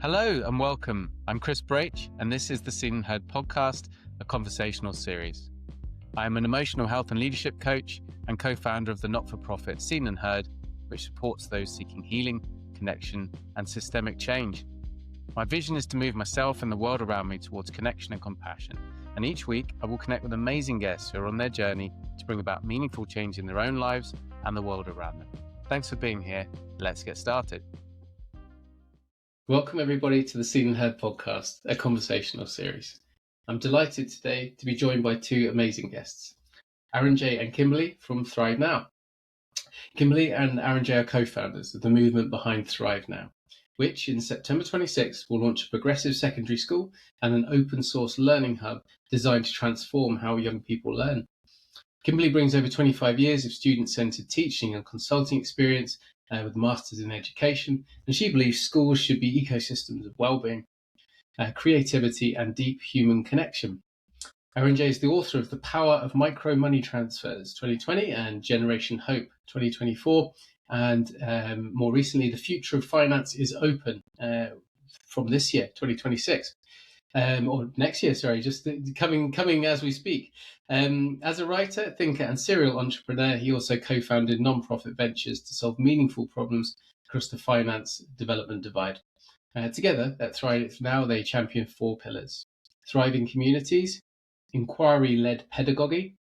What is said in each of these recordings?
Hello and welcome. I'm Chris Braitch, and this is the Seen and Heard podcast, a conversational series. I am an emotional health and leadership coach and co-founder of the not-for-profit Seen and Heard, which supports those seeking healing, connection, and systemic change. My vision is to move myself and the world around me towards connection and compassion. And each week, I will connect with amazing guests who are on their journey to bring about meaningful change in their own lives and the world around them. Thanks for being here. Let's get started. Welcome everybody to the Seen and Heard podcast, a conversational series. I'm delighted today to be joined by two amazing guests, Arunjay and Kimberley from Thrive Now. Kimberley and Arunjay are co-founders of the movement behind Thrive Now, which in September 26 will launch a progressive secondary school and an open source learning hub designed to transform how young people learn. Kimberley brings over 25 years of student-centered teaching and consulting experience with a Masters in Education, and she believes schools should be ecosystems of wellbeing, creativity and deep human connection. Arunjay is the author of The Power of Micro Money Transfers 2020 and Generation Hope 2024, and more recently, The Future of Finance is Open from this year, 2026. Or next year, sorry, just coming as we speak. As a writer, thinker, and serial entrepreneur, he also co-founded non-profit ventures to solve meaningful problems across the finance development divide. Together, at Thrive Now, they champion four pillars: thriving communities, inquiry-led pedagogy,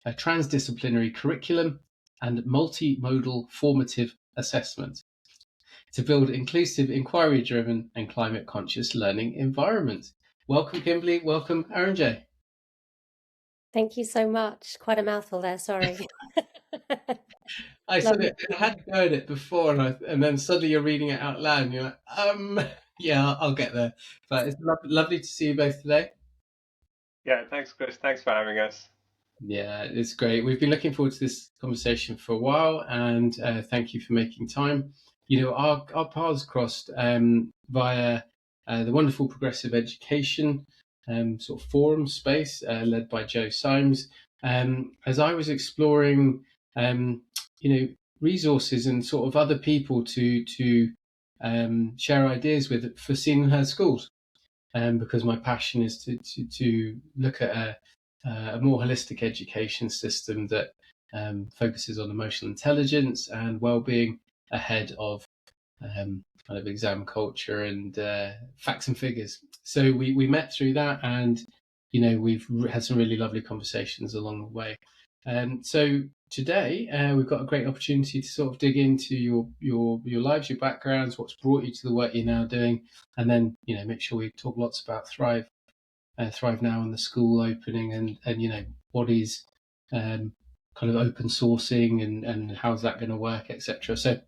a transdisciplinary curriculum, and multimodal formative assessment to build inclusive, inquiry-driven, and climate-conscious learning environments. Welcome, Kimberley. Welcome, Arunjay. Thank you so much. Quite a mouthful there, sorry. I had to go at it before, and then suddenly you're reading it out loud, and you're like, yeah, I'll get there. But it's lovely to see you both today. Yeah, thanks, Chris. Thanks for having us. Yeah, it's great. We've been looking forward to this conversation for a while, and thank you for making time. You know, our paths crossed via the wonderful Progressive Education sort of forum space led by Joe Symes. As I was exploring, resources and sort of other people to share ideas with for Seen and Heard schools, because my passion is to look at a more holistic education system that focuses on emotional intelligence and well-being ahead of kind of exam culture and facts and figures. So we met through that, and we've had some really lovely conversations along the way. So today we've got a great opportunity to sort of dig into your lives, your backgrounds, what's brought you to the work you're now doing, and then make sure we talk lots about Thrive Now and the school opening, and what is kind of open sourcing and how's that going to work, etc. So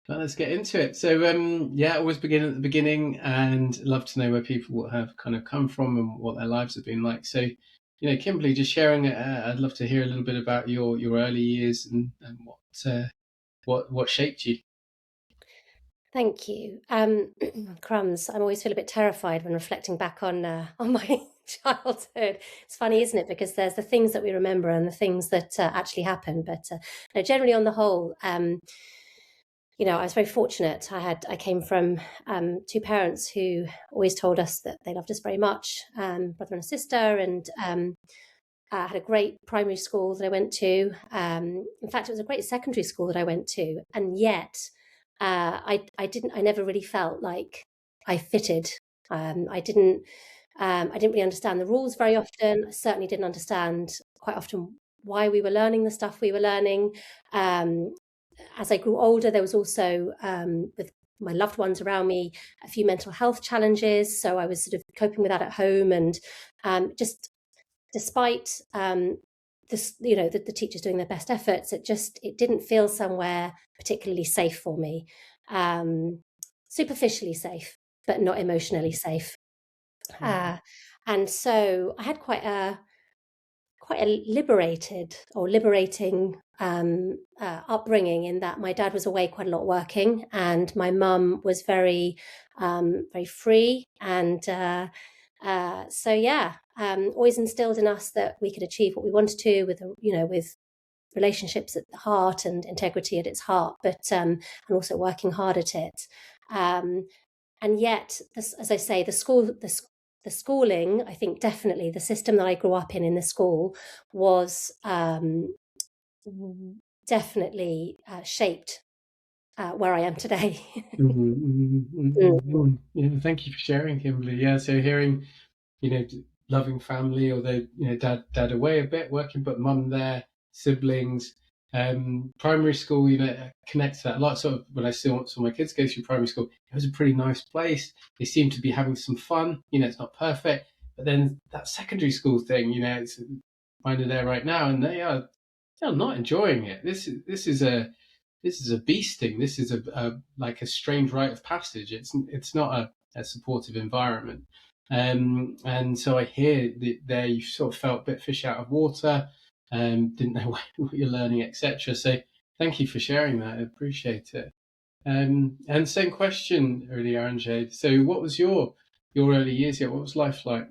let's get into it. So always begin at the beginning, and love to know where people have kind of come from and what their lives have been like. So Kimberley, just sharing, I'd love to hear a little bit about your early years and what shaped you. Thank you. Crumbs. I always feel a bit terrified when reflecting back on my childhood. It's funny, isn't it? Because there's the things that we remember and the things that actually happened. But generally, on the whole, I was very fortunate. I came from two parents who always told us that they loved us very much, brother and a sister, and I had a great primary school that I went to. In fact, it was a great secondary school that I went to, and yet I never really felt like I fitted. I didn't really understand the rules very often. I certainly didn't understand quite often why we were learning the stuff we were learning. As I grew older, there was also, with my loved ones around me, a few mental health challenges. So I was sort of coping with that at home, and just despite the teachers doing their best efforts, it didn't feel somewhere particularly safe for me. Superficially safe, but not emotionally safe. And so I had quite a liberating upbringing, in that my dad was away quite a lot working, and my mum was very free, and always instilled in us that we could achieve what we wanted to with relationships at the heart and integrity at its heart, but and also working hard at it. And yet, this, as I say, the schooling, I think definitely the system that I grew up in the school was definitely shaped where I am today. Yeah, thank you for sharing, Kimberley. Yeah, so hearing, loving family, although dad away a bit working, but mum there, siblings. Primary school, connect to that a lot. Sort of when I saw my kids go through primary school, it was a pretty nice place. They seemed to be having some fun. It's not perfect, but then that secondary school thing, it's kind of there right now, and they're not enjoying it. This is a bee sting. This is like a strange rite of passage. It's not a supportive environment. And so I hear that there you sort of felt a bit fish out of water, didn't know what you're learning, etc. So thank you for sharing that. I appreciate it. And same question, really, Arunjay. So what was your early years here? What was life like?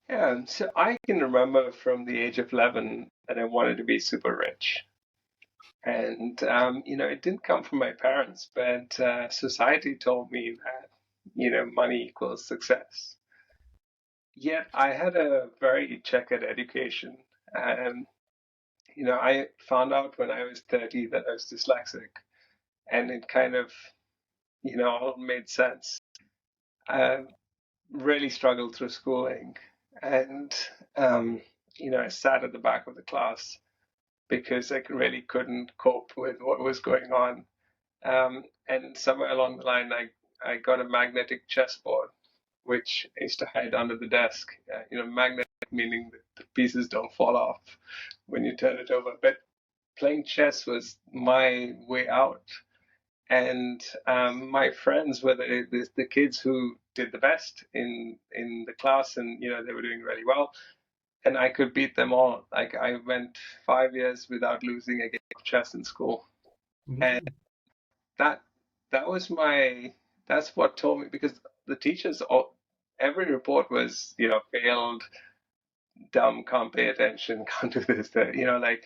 Yeah, so I can remember from the age of 11 that I wanted to be super rich. And, it didn't come from my parents, but society told me that, money equals success. Yet I had a very checkered education. Um, I found out when I was 30 that I was dyslexic, and it kind of, all made sense. I really struggled through schooling, and, I sat at the back of the class because I really couldn't cope with what was going on. And somewhere along the line, I got a magnetic chessboard, which I used to hide under the desk. Magnetic meaning that the pieces don't fall off when you turn it over. But playing chess was my way out. And my friends were the kids who did the best in the class, and they were doing really well. And I could beat them all. Like I went 5 years without losing a game of chess in school, and that that was that's what told me, because the teachers all every report was failed, dumb, can't pay attention, can't do this, that, like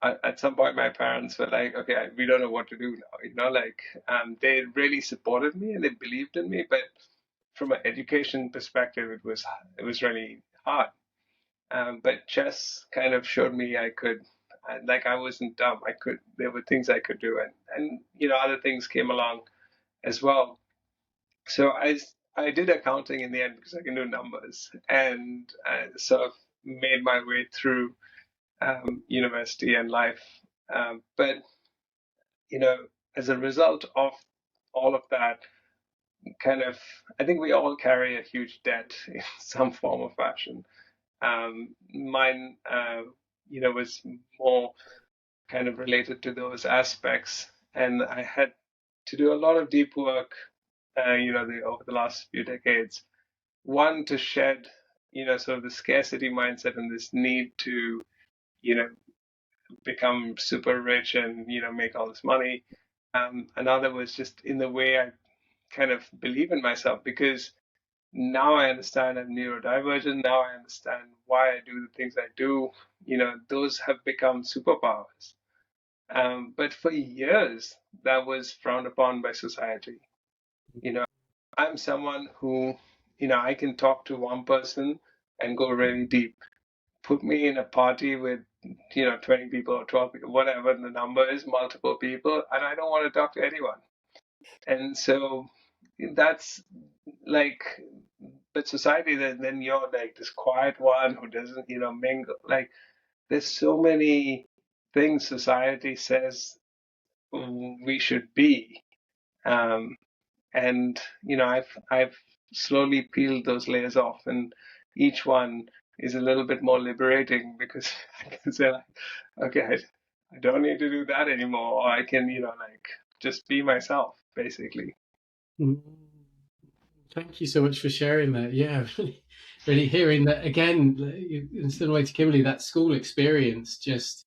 at some point my parents were like, okay, we don't know what to do now, they really supported me and they believed in me, but from an education perspective it was really hard. But chess kind of showed me I could, like I wasn't dumb, there were things I could do, and other things came along as well. So I did accounting in the end because I can do numbers, and sort of made my way through university and life. But as a result of all of that, kind of, I think we all carry a huge debt in some form or fashion. Mine, was more kind of related to those aspects, and I had to do a lot of deep work, over the last few decades. One, to shed, sort of the scarcity mindset and this need to, you know, become super rich and, make all this money. Another was just in the way I kind of believe in myself, because now I understand I'm neurodivergent. Now I understand why I do the things I do. Those have become superpowers. But for years, that was frowned upon by society. You know, I'm someone who, I can talk to one person and go really deep. Put me in a party with, 20 people or 12 people, whatever the number is, multiple people, and I don't want to talk to anyone. And so that's like, but society, then you're like this quiet one who doesn't, mingle. Like, there's so many things society says we should be. Um, and I've slowly peeled those layers off, and each one is a little bit more liberating, because I can say like, okay, I don't need to do that anymore, or I can just be myself, basically. Mm. Thank you so much for sharing that. Yeah, really hearing that again, in similar way to Kimberley, that school experience, just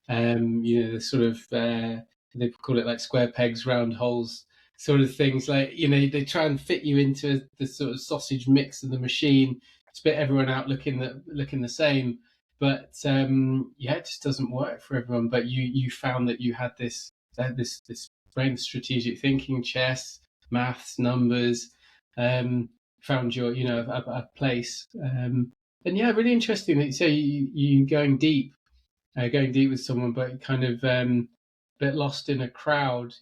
the sort of they call it like square pegs, round holes sort of things. Like they try and fit you into the sort of sausage mix of the machine, spit everyone out looking the same. But it just doesn't work for everyone. But you found that you had this brain strategic thinking, chess, maths, numbers, found your, a place. And yeah, really interesting that you say you going deep with someone, but kind of bit lost in a crowd.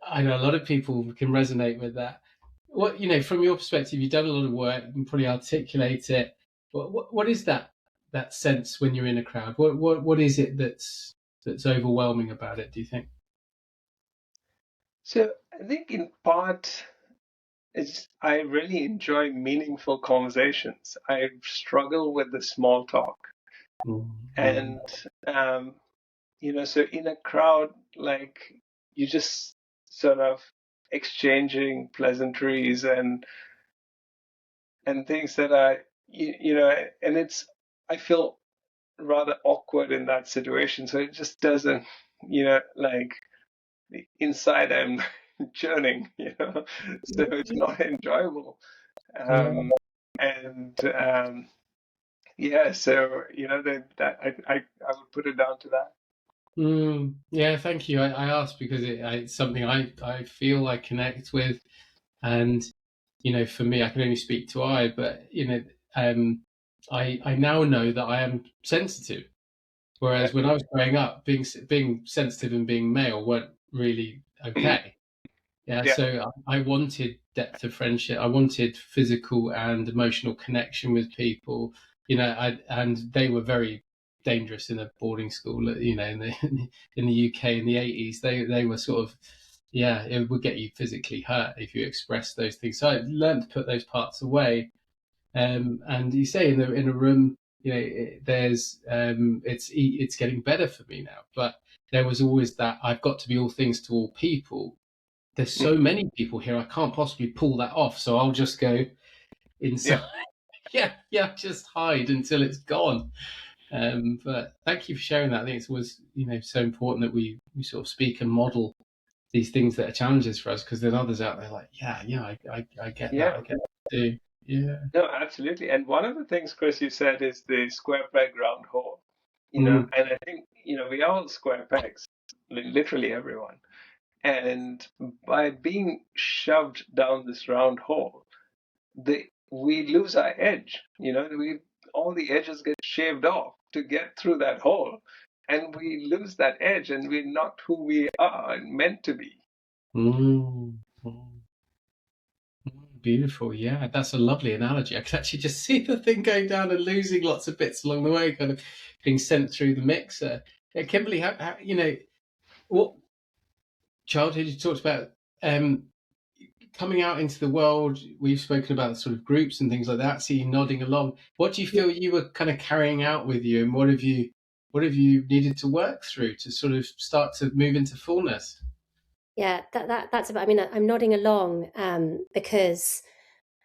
I know a lot of people can resonate with that. What, from your perspective, you've done a lot of work, you can probably articulate it. What is that sense when you're in a crowd? What is it that's overwhelming about it, do you think? So I think in part, I really enjoy meaningful conversations. I struggle with the small talk. And, so in a crowd, like you just sort of exchanging pleasantries and things that and I feel rather awkward in that situation. So it just doesn't, like inside I'm churning, so it's not enjoyable. And yeah, so that I would put it down to that. Yeah, thank you. I asked because it's something I feel I connect with, and for me, I can only speak to but I now know that I am sensitive. Whereas when I was growing up, being sensitive and being male weren't really okay. Yeah, so I wanted depth of friendship. I wanted physical and emotional connection with people. And they were very dangerous in a boarding school. In the UK in the 80s, they were sort of, yeah, it would get you physically hurt if you expressed those things. So I learned to put those parts away. And you say in a room, there's it's getting better for me now. But there was always that I've got to be all things to all people. There's so many people here, I can't possibly pull that off. So I'll just go inside. Yeah, just hide until it's gone. But thank you for sharing that. I think it was, so important that we sort of speak and model these things that are challenges for us, because there's others out there like, I get that. I get that too. Yeah. No, absolutely. And one of the things, Chris, you said is the square peg round hole. And I think, we are all square pegs, literally everyone. And by being shoved down this round hole, we lose our edge. All the edges get shaved off to get through that hole, and we lose that edge, and we're not who we are meant to be. Beautiful. Yeah, that's a lovely analogy. I could actually just see the thing going down and losing lots of bits along the way, kind of being sent through the mixer. Kimberley, how what childhood you talked about, coming out into the world? We've spoken about sort of groups and things like that. See you nodding along. What do you feel you were kind of carrying out with you, and what have you needed to work through to sort of start to move into fullness? Yeah, that's about. I mean, I'm nodding along because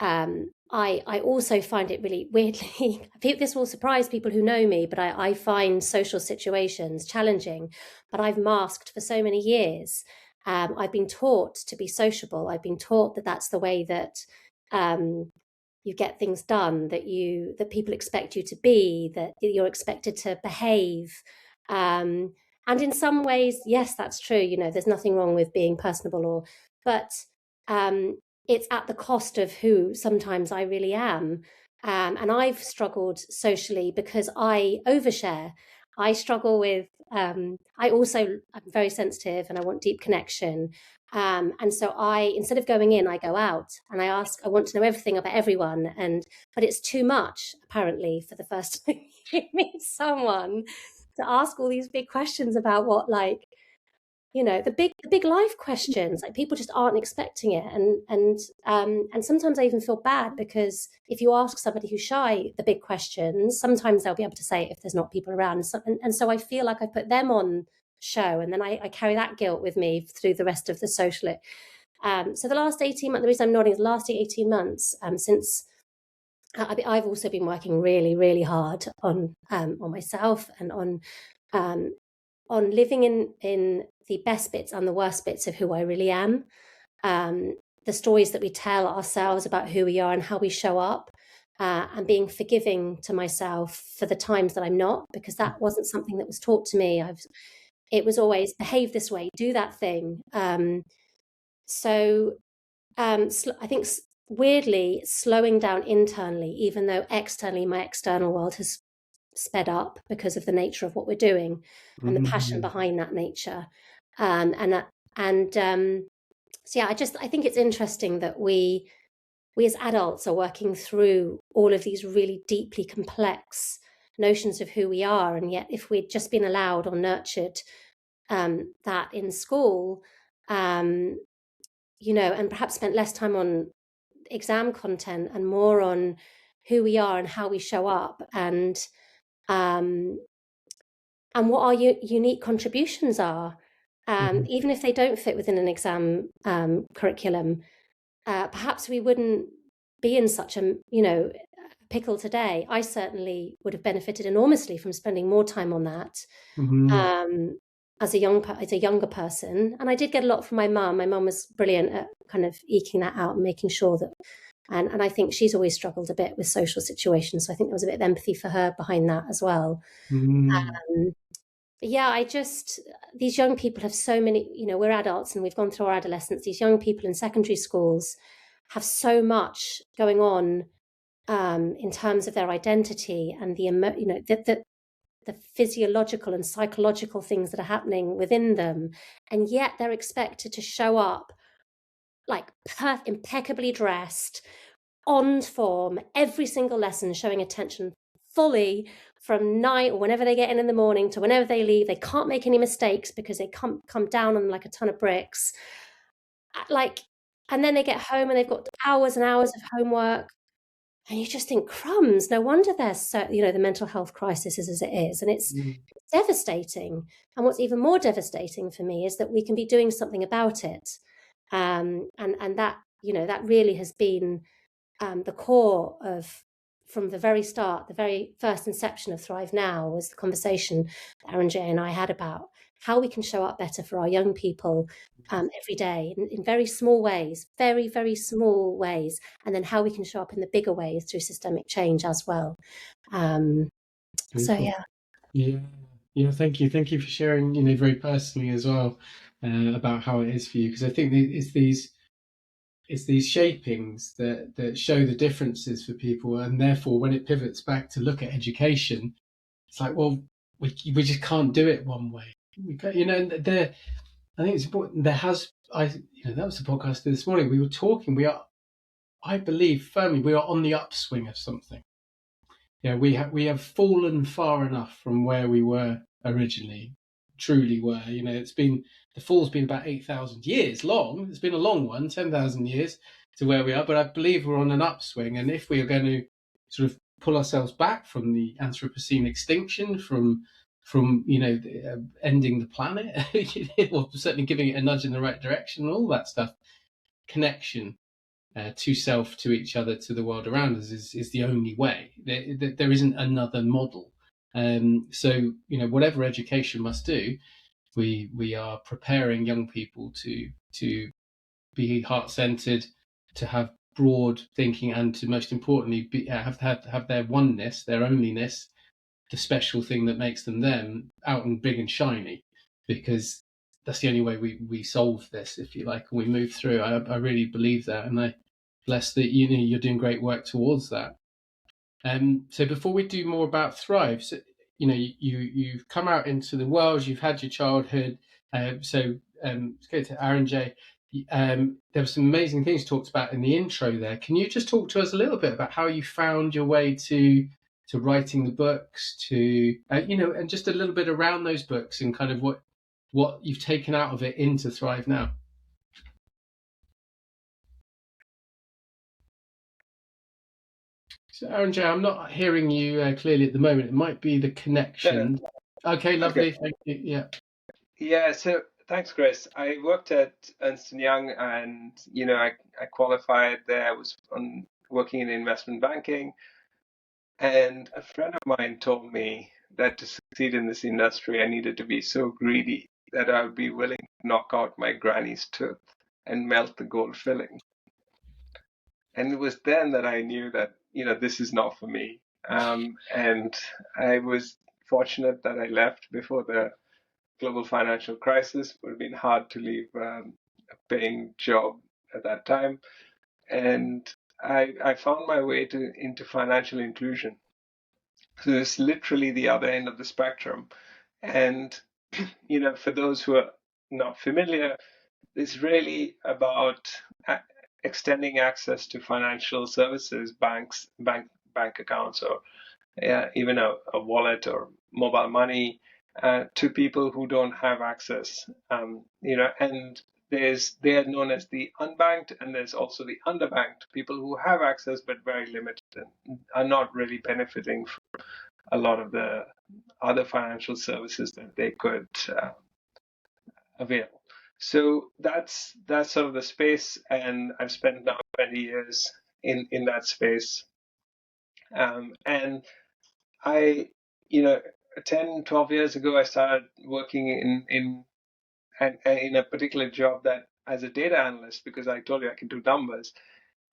I also find it really weirdly. I think this will surprise people who know me, but I find social situations challenging. But I've masked for so many years. I've been taught to be sociable. I've been taught that that's the way that you get things done. That people expect you to be. That you're expected to behave. And in some ways, yes, that's true. There's nothing wrong with being personable, but it's at the cost of who sometimes I really am. And I've struggled socially because I overshare. I struggle with, I'm very sensitive and I want deep connection. And so instead of going in, I go out and I want to know everything about everyone. But it's too much, apparently, for the first time you meet someone, to ask all these big questions about what, like, the big life questions. Like, people just aren't expecting it, and sometimes I even feel bad, because if you ask somebody who's shy the big questions, sometimes they'll be able to say it if there's not people around, and so I feel like I put them on show, and then I carry that guilt with me through the rest of the social. So the last 18 months, the reason I'm nodding is the last 18 months, since I've also been working really, really hard on myself and on living in the best bits and the worst bits of who I really am. The stories that we tell ourselves about who we are and how we show up, and being forgiving to myself for the times that I'm not, because that wasn't something that was taught to me. It was always behave this way, do that thing. So I think weirdly slowing down internally, even though externally my external world has sped up because of the nature of what we're doing and the passion behind that nature. So yeah, I think it's interesting that we as adults are working through all of these really deeply complex notions of who we are, and yet if we'd just been allowed or nurtured that in school, and perhaps spent less time on exam content and more on who we are and how we show up, and what our unique contributions are, even if they don't fit within an exam curriculum. Perhaps we wouldn't be in such a pickle today. I certainly would have benefited enormously from spending more time on that as a younger person. And I did get a lot from my mum. My mum was brilliant at kind of eking that out and making sure that. And I think she's always struggled a bit with social situations. So I think there was a bit of empathy for her behind that as well. Yeah, these young people have so many, we're adults and we've gone through our adolescence. These young people in secondary schools have so much going on in terms of their identity and the physiological and psychological things that are happening within them. And yet they're expected to show up like impeccably dressed, on form, every single lesson, showing attention fully from night or whenever they get in the morning to whenever they leave. They can't make any mistakes because they come down on like a ton of bricks. And then they get home and they've got hours and hours of homework. And you just think, crumbs, no wonder there's the mental health crisis is as it is. And it's devastating. And what's even more devastating for me is that we can be doing something about it. And that, that really has been the core of, from the very start, the very first inception of Thrive Now, was the conversation that Arunjay and I had about how we can show up better for our young people every day in very small ways, very, very small ways, and then how we can show up in the bigger ways through systemic change as well. So yeah, thank you for sharing, very personally as well, about how it is for you, because I think it's these shapings that show the differences for people, and therefore when it pivots back to look at education, it's like, well, we just can't do it one way. I think it's important. That was the podcast this morning. We were talking. I believe firmly, we are on the upswing of something. Yeah, we have fallen far enough from where we were originally. Truly were. The fall's been about 8,000 years long. It's been a long one, 10,000 years to where we are. But I believe we're on an upswing, and if we are going to sort of pull ourselves back from the Anthropocene extinction, from ending the planet, or certainly giving it a nudge in the right direction, all that stuff, connection to self, to each other, to the world around us is the only way. There isn't another model. So whatever education must do, we are preparing young people to be heart-centered, to have broad thinking, and to, most importantly, have their oneness, their onlyness, the special thing that makes them them, out and big and shiny, because that's the only way we solve this, if you like, and we move through. I really believe that, and I bless that you're doing great work towards that. So before we do more about Thrive, so, you've come out into the world, you've had your childhood. Let's go to Arunjay. There were some amazing things talked about in the intro there. Can you just talk to us a little bit about how you found your way to writing the books, and just a little bit around those books and kind of what you've taken out of it into Thrive Now? So, Arunjay, I'm not hearing you clearly at the moment. It might be the connection. Okay, lovely. Okay. Thank you. Yeah. Yeah. So thanks, Chris. I worked at Ernst & Young, and I qualified there. I was working in investment banking, and a friend of mine told me that to succeed in this industry, I needed to be so greedy that I would be willing to knock out my granny's tooth and melt the gold filling. And it was then that I knew that, this is not for me. And I was fortunate that I left before the global financial crisis. It would have been hard to leave paying job at that time, and I found my way into financial inclusion. So it's literally the other end of the spectrum. And for those who are not familiar, it's really about extending access to financial services, bank accounts, or even a wallet or mobile money to people who don't have access. And they are known as the unbanked, and there's also the underbanked, people who have access but very limited and are not really benefiting from a lot of the other financial services that they could avail. So that's sort of the space, and I've spent now 20 years in that space. And I, 10, 12 years ago, I started working in a particular job that as a data analyst, because I told you I can do numbers,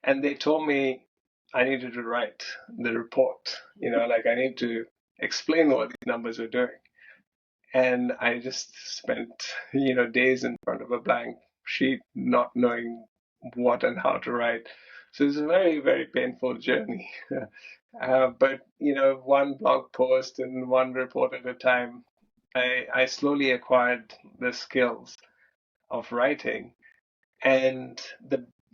and they told me I needed to write the report. Like I need to explain what these numbers are doing. And I just spent, days in front of a blank sheet, not knowing what and how to write. So it's a very, very painful journey. But, one blog post and one report at a time, I slowly acquired the skills of writing. And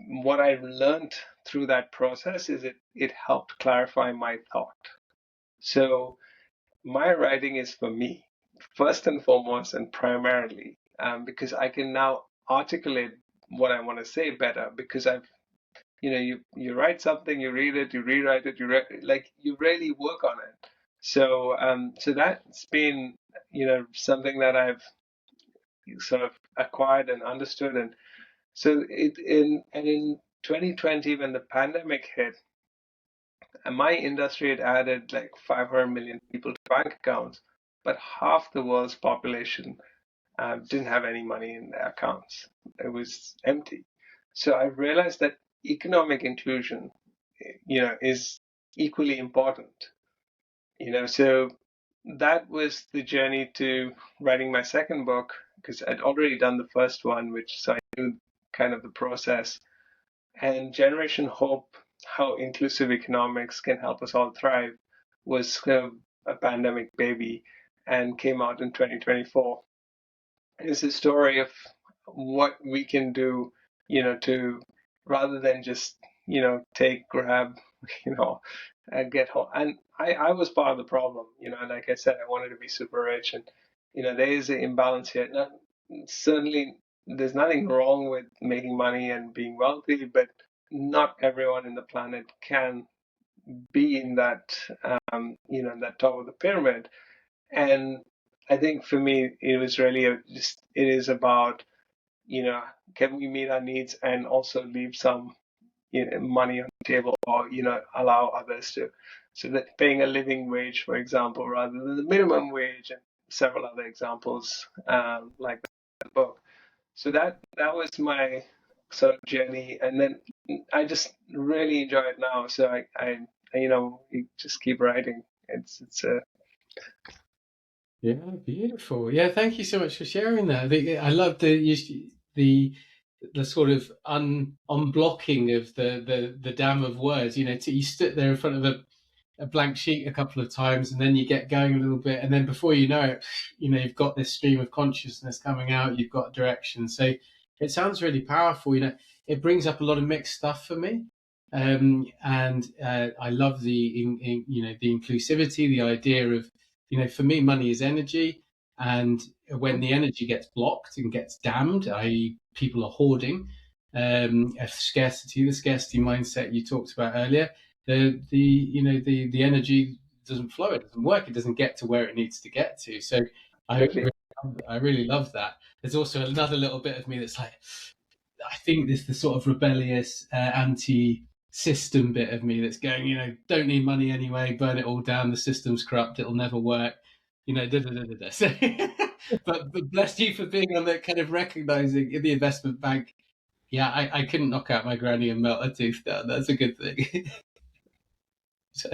what I learned through that process is it helped clarify my thought. So my writing is for me, first and foremost and primarily, because I can now articulate what I want to say better, because you write something, you read it, you rewrite it, you really work on it. So that's been something that I've sort of acquired and understood. And so in 2020, when the pandemic hit, and my industry had added like 500 million people to bank accounts, but half the world's population didn't have any money in their accounts. It was empty. So I realized that economic inclusion, is equally important. So that was the journey to writing my second book, because I'd already done the first one, so I knew kind of the process. And Generation Hope, how inclusive economics can help us all thrive, was kind of a pandemic baby and came out in 2024. It's a story of what we can do, to rather than just, take, grab, and get home. And I was part of the problem, like I said, I wanted to be super rich. And, there is an imbalance here. Certainly, there's nothing wrong with making money and being wealthy, but not everyone in the planet can be in that, that top of the pyramid. And I think for me, it was really it is about, can we meet our needs and also leave some, money on the table, or, allow others to, so that paying a living wage, for example, rather than the minimum wage, and several other examples like that in the book. So that was my sort of journey, and then I just really enjoy it now. So I you just keep writing. It's a Yeah, beautiful. Yeah, thank you so much for sharing that. I love the sort of unblocking of the dam of words. You sit there in front of a blank sheet a couple of times, and then you get going a little bit, and then before you know it, you've got this stream of consciousness coming out. You've got direction. So it sounds really powerful. It brings up a lot of mixed stuff for me. And I love the inclusivity, the idea of, for me, money is energy, and when the energy gets blocked and gets damned, i.e., people are hoarding, the scarcity mindset you talked about earlier, the energy doesn't flow, it doesn't work, it doesn't get to where it needs to get to. So I really love that. There's also another little bit of me that's like, I think this the sort of rebellious anti-system bit of me that's going, don't need money anyway, burn it all down, the system's corrupt, it'll never work, So, but bless you for being on that, kind of recognizing in the investment bank, yeah, I couldn't knock out my granny and melt a tooth down. That's a good thing. So,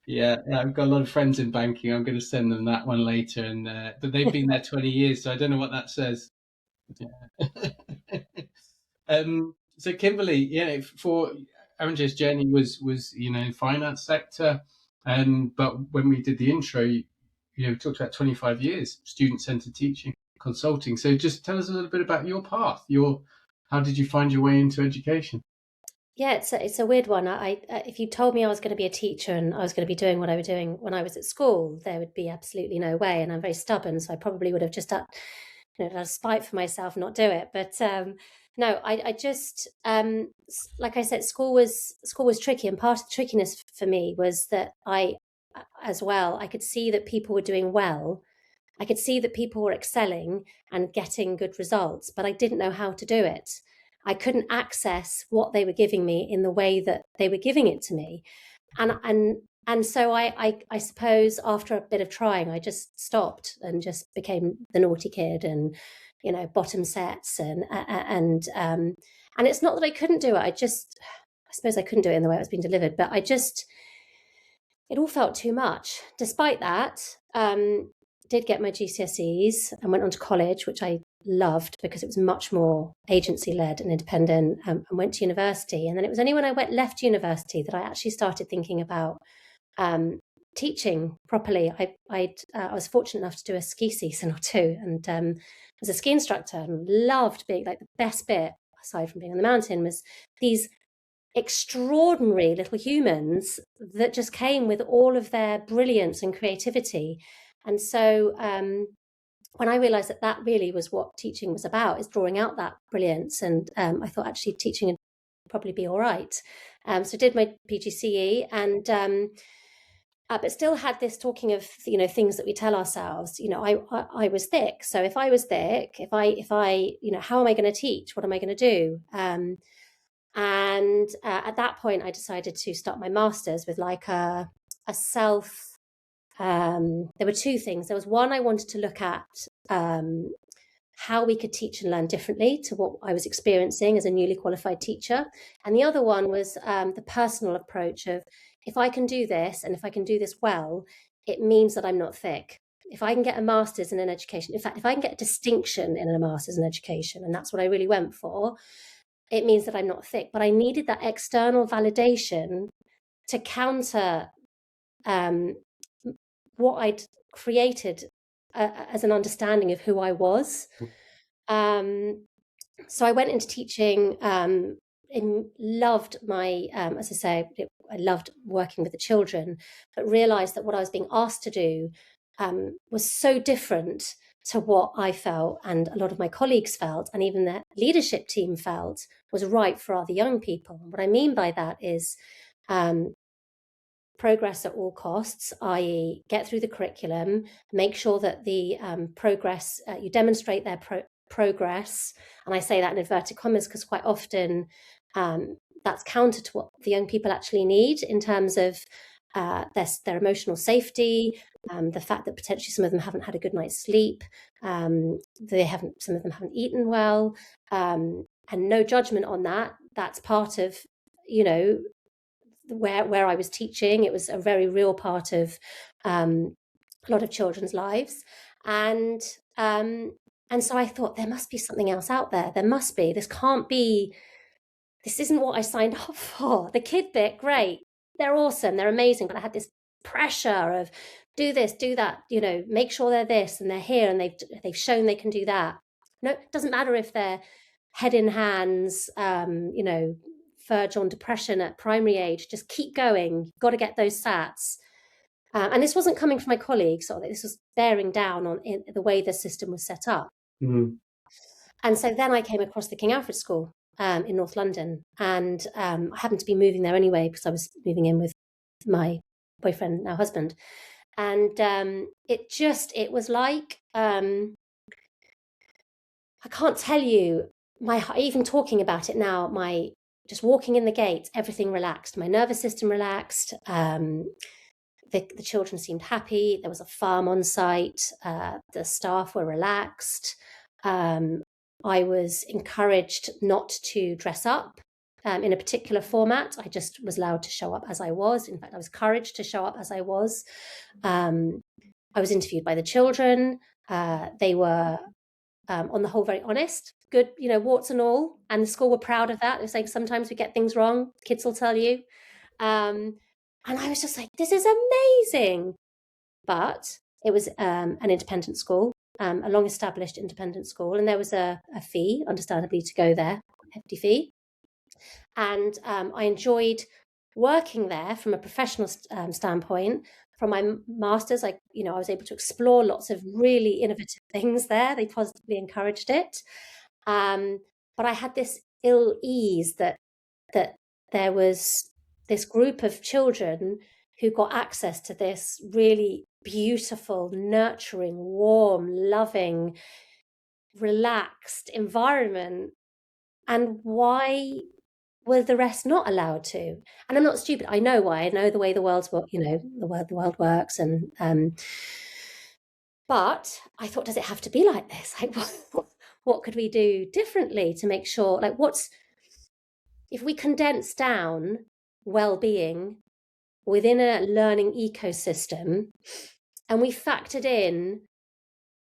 yeah, I've got a lot of friends in banking. I'm going to send them that one later, but they've been there 20 years, so I don't know what that says. Yeah. So Kimberley, for Arunjay's journey was finance sector, but when we did the intro, we talked about 25 years student-centered teaching, consulting. So just tell us a little bit about your path. How did you find your way into education? Yeah, it's a weird one. If you told me I was going to be a teacher and I was going to be doing what I was doing when I was at school, there would be absolutely no way. And I'm very stubborn, so I probably would have just done a spite for myself, not do it. But no, I just like I said, school was tricky, and part of the trickiness for me was that I could see that people were doing well. I could see that people were excelling and getting good results, but I didn't know how to do it. I couldn't access what they were giving me in the way that they were giving it to me. And so I suppose after a bit of trying, I just stopped and just became the naughty kid and, bottom sets and it's not that I couldn't do it. I suppose I couldn't do it in the way it was being delivered, but it all felt too much. Despite that, did get my GCSEs and went on to college, which I loved because it was much more agency-led and independent, and went to university. And then it was only when I left university that I actually started thinking about teaching properly. I was fortunate enough to do a ski season or two, and as a ski instructor, and loved being the best bit, aside from being on the mountain, was these extraordinary little humans that just came with all of their brilliance and creativity. And so when I realized that really was what teaching was about, is drawing out that brilliance, and I thought actually teaching would probably be all right. So I did my PGCE, and but still had this talking of things that we tell ourselves. I was thick, so if I was thick, if I how am I going to teach? What am I going to do? And at that point, I decided to start my master's with a self. There were two things. There was one, I wanted to look at how we could teach and learn differently to what I was experiencing as a newly qualified teacher. And the other one was the personal approach of, if I can do this and if I can do this well, it means that I'm not thick. If I can get a master's in an education, in fact, if I can get a distinction in a master's in education, and that's what I really went for, it means that I'm not thick. But I needed that external validation to counter what I'd created as an understanding of who I was. So I went into teaching, and loved my, as I say, I loved working with the children, but realised that what I was being asked to do was so different to what I felt and a lot of my colleagues felt, and even the leadership team felt was right for other young people. And what I mean by that is progress at all costs, i.e. get through the curriculum, make sure that the progress, you demonstrate their progress. And I say that in inverted commas because quite often that's counter to what the young people actually need in terms of their emotional safety, the fact that potentially some of them haven't had a good night's sleep, some of them haven't eaten well, and no judgment on that. That's part of, where I was teaching. It was a very real part of a lot of children's lives, and so I thought there must be something else out there. There must be. This isn't what I signed up for. The kid bit, great. They're awesome. They're amazing. But I had this pressure of do this, do that, make sure they're this and they're here and they've shown they can do that. No, it doesn't matter if they're head in hands, verge on depression at primary age. Just keep going. You've got to get those SATs. And this wasn't coming from my colleagues, or this was bearing down on the way the system was set up. Mm-hmm. And so then I came across the King Alfred School in North London, and I happened to be moving there anyway because I was moving in with my boyfriend, now husband. And it was like, I can't tell you, even talking about it now, just walking in the gates, everything relaxed. My nervous system relaxed. The children seemed happy. There was a farm on site. The staff were relaxed. I was encouraged not to dress up in a particular format. I just was allowed to show up as I was. In fact, I was encouraged to show up as I was. I was interviewed by the children. They were, on the whole, very honest. good, warts and all, and the school were proud of that. They're saying sometimes we get things wrong, kids will tell you. And I was just like, this is amazing. But it was an independent school, a long-established independent school, and there was a fee, understandably, to go there, a hefty fee. And I enjoyed working there from a professional standpoint. From my master's, I was able to explore lots of really innovative things there. They positively encouraged it. But I had this ill ease that there was this group of children who got access to this really beautiful, nurturing, warm, loving, relaxed environment. And why were the rest not allowed to? And I'm not stupid. I know why. I know the way the world works. And but I thought, does it have to be like this? Like, what could we do differently to make sure? Like, if we condense down well-being within a learning ecosystem, and we factored in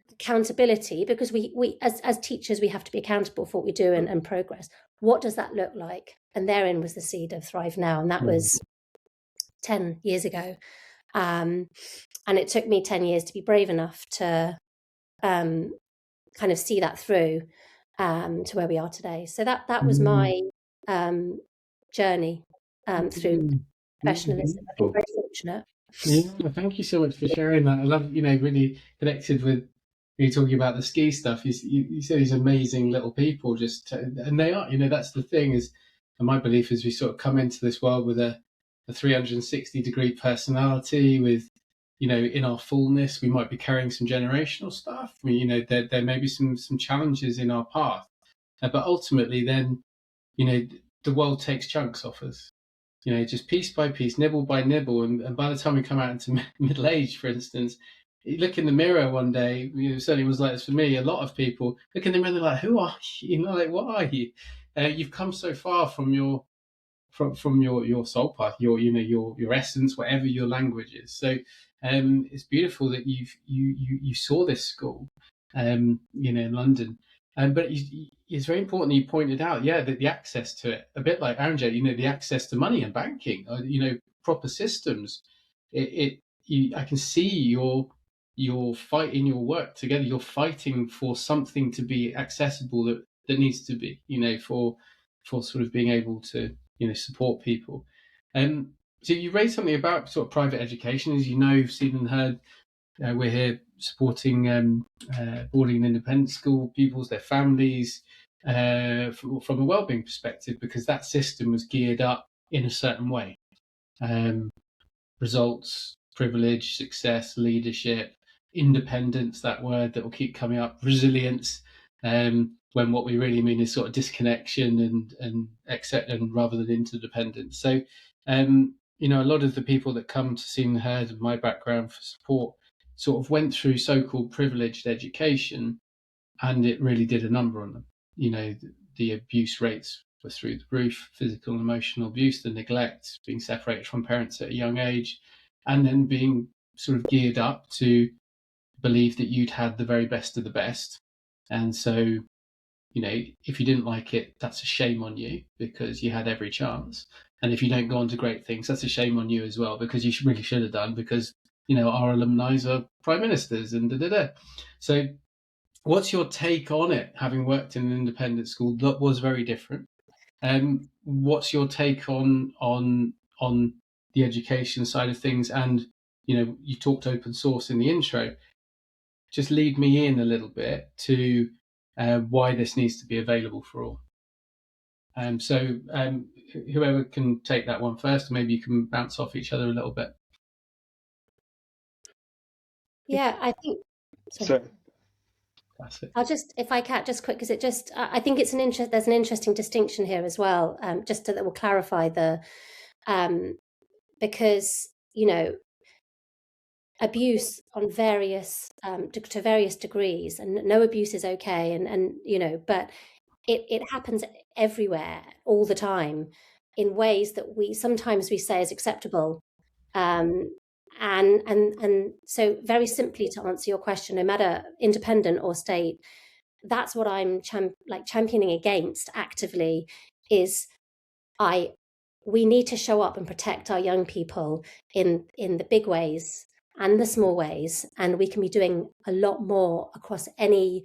accountability, because we as teachers, we have to be accountable for what we do and progress. What does that look like? And therein was the seed of Thrive Now, and that was 10 years ago. And it took me 10 years to be brave enough to kind of see that through to where we are today. So that was my journey through professionalism. I've been very fortunate. Yeah, thank you so much for sharing that. I love, really connected with you talking about the ski stuff. You said these amazing little people, and they are, that's the thing is, and my belief is we sort of come into this world with a 360-degree personality with, in our fullness, we might be carrying some generational stuff. There may be some challenges in our path, but ultimately then, the world takes chunks off us. Just piece by piece, nibble by nibble, and by the time we come out into middle age, for instance, you look in the mirror one day. Certainly was like this for me. A lot of people look in the mirror, they're like, "Who are you? Like, what are you? You've come so far from your soul path, your essence, whatever your language is." So, it's beautiful that you saw this school, in London. But it's very important that you pointed out, that the access to it, a bit like Arunjay, the access to money and banking, proper systems. I can see your fight in your work together. You're fighting for something to be accessible that needs to be, for sort of being able to, support people. So you raised something about sort of private education, as you've seen and heard. We're here supporting boarding and independent school pupils, their families, from a wellbeing perspective, because that system was geared up in a certain way. Results, privilege, success, leadership, independence, that word that will keep coming up, resilience, when what we really mean is sort of disconnection and rather than interdependence. So, a lot of the people that come to Seen and Heard of my background for support sort of went through so-called privileged education, and it really did a number on them. The abuse rates were through the roof, physical and emotional abuse, the neglect, being separated from parents at a young age, and then being sort of geared up to believe that you'd had the very best of the best. And so, if you didn't like it, that's a shame on you because you had every chance. And if you don't go on to great things, that's a shame on you as well because you really should have done, because our alumni are prime ministers and da-da-da. So what's your take on it, having worked in an independent school that was very different? What's your take on the education side of things? And, you talked open source in the intro. Just lead me in a little bit to why this needs to be available for all. So whoever can take that one first, maybe you can bounce off each other a little bit. Yeah, I think. Sorry. That's it. I'll just, if I can, just quick, because it just, I think it's there's an interesting distinction here as well, that will clarify because, abuse on various, to various degrees, and no abuse is okay, and but it happens everywhere, all the time, in ways that we sometimes say is acceptable. And so very simply, to answer your question, no matter independent or state, that's what I'm championing against actively. Is we need to show up and protect our young people in the big ways and the small ways, and we can be doing a lot more across any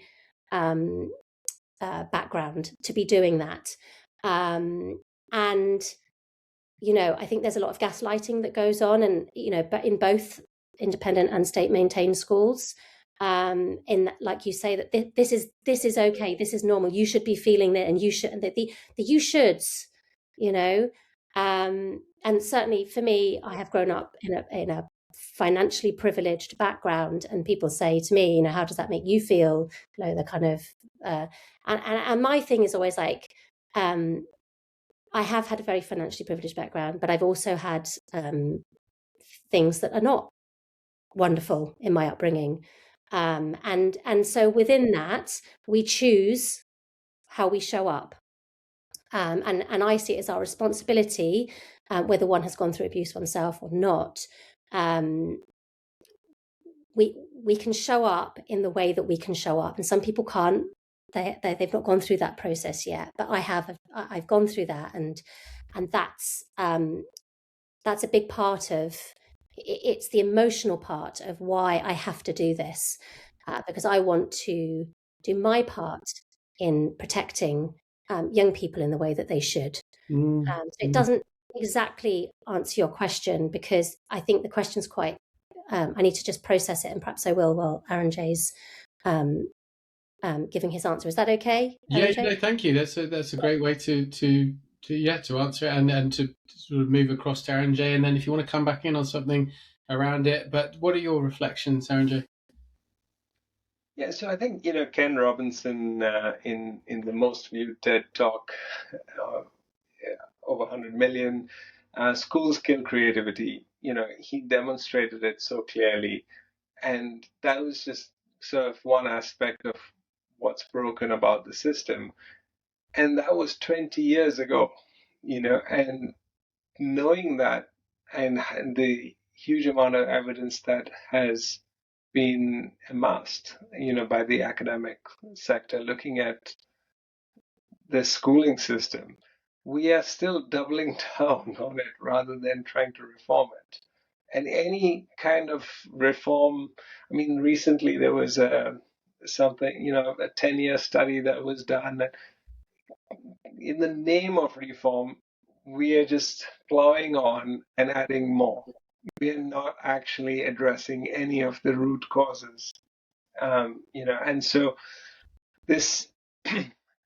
background to be doing that. And I think there's a lot of gaslighting that goes on, and but in both independent and state maintained schools, in like you say, that this is okay, this is normal, you should be feeling it, and you should, the you shoulds, and certainly for me, I have grown up in a financially privileged background, and people say to me, how does that make you feel? The kind of and my thing is always like, I have had a very financially privileged background, but I've also had things that are not wonderful in my upbringing. And so within that, we choose how we show up. And I see it as our responsibility, whether one has gone through abuse oneself or not. We can show up in the way that we can show up, and some people can't. They've not gone through that process yet, but I've gone through that, and that's a big part of it's the emotional part of why I have to do this, because I want to do my part in protecting young people in the way that they should. So it doesn't exactly answer your question, because I think the question's quite I need to just process it, and perhaps I will while Arunjay's giving his answer. Is that okay? Yeah, no, thank you. That's a great way to answer it, and to sort of move across to Arunjay, and then if you want to come back in on something around it. But what are your reflections, Arunjay? Yeah, so I think Ken Robinson in the most viewed TED Talk, over 100 million, schools kill creativity. He demonstrated it so clearly, and that was just sort of one aspect of what's broken about the system. And that was 20 years ago, and knowing that, and the huge amount of evidence that has been amassed, by the academic sector looking at the schooling system, we are still doubling down on it rather than trying to reform it. And any kind of reform, I mean, recently there was a 10-year study that was done. In the name of reform, we are just plowing on and adding more. We are not actually addressing any of the root causes, and so this,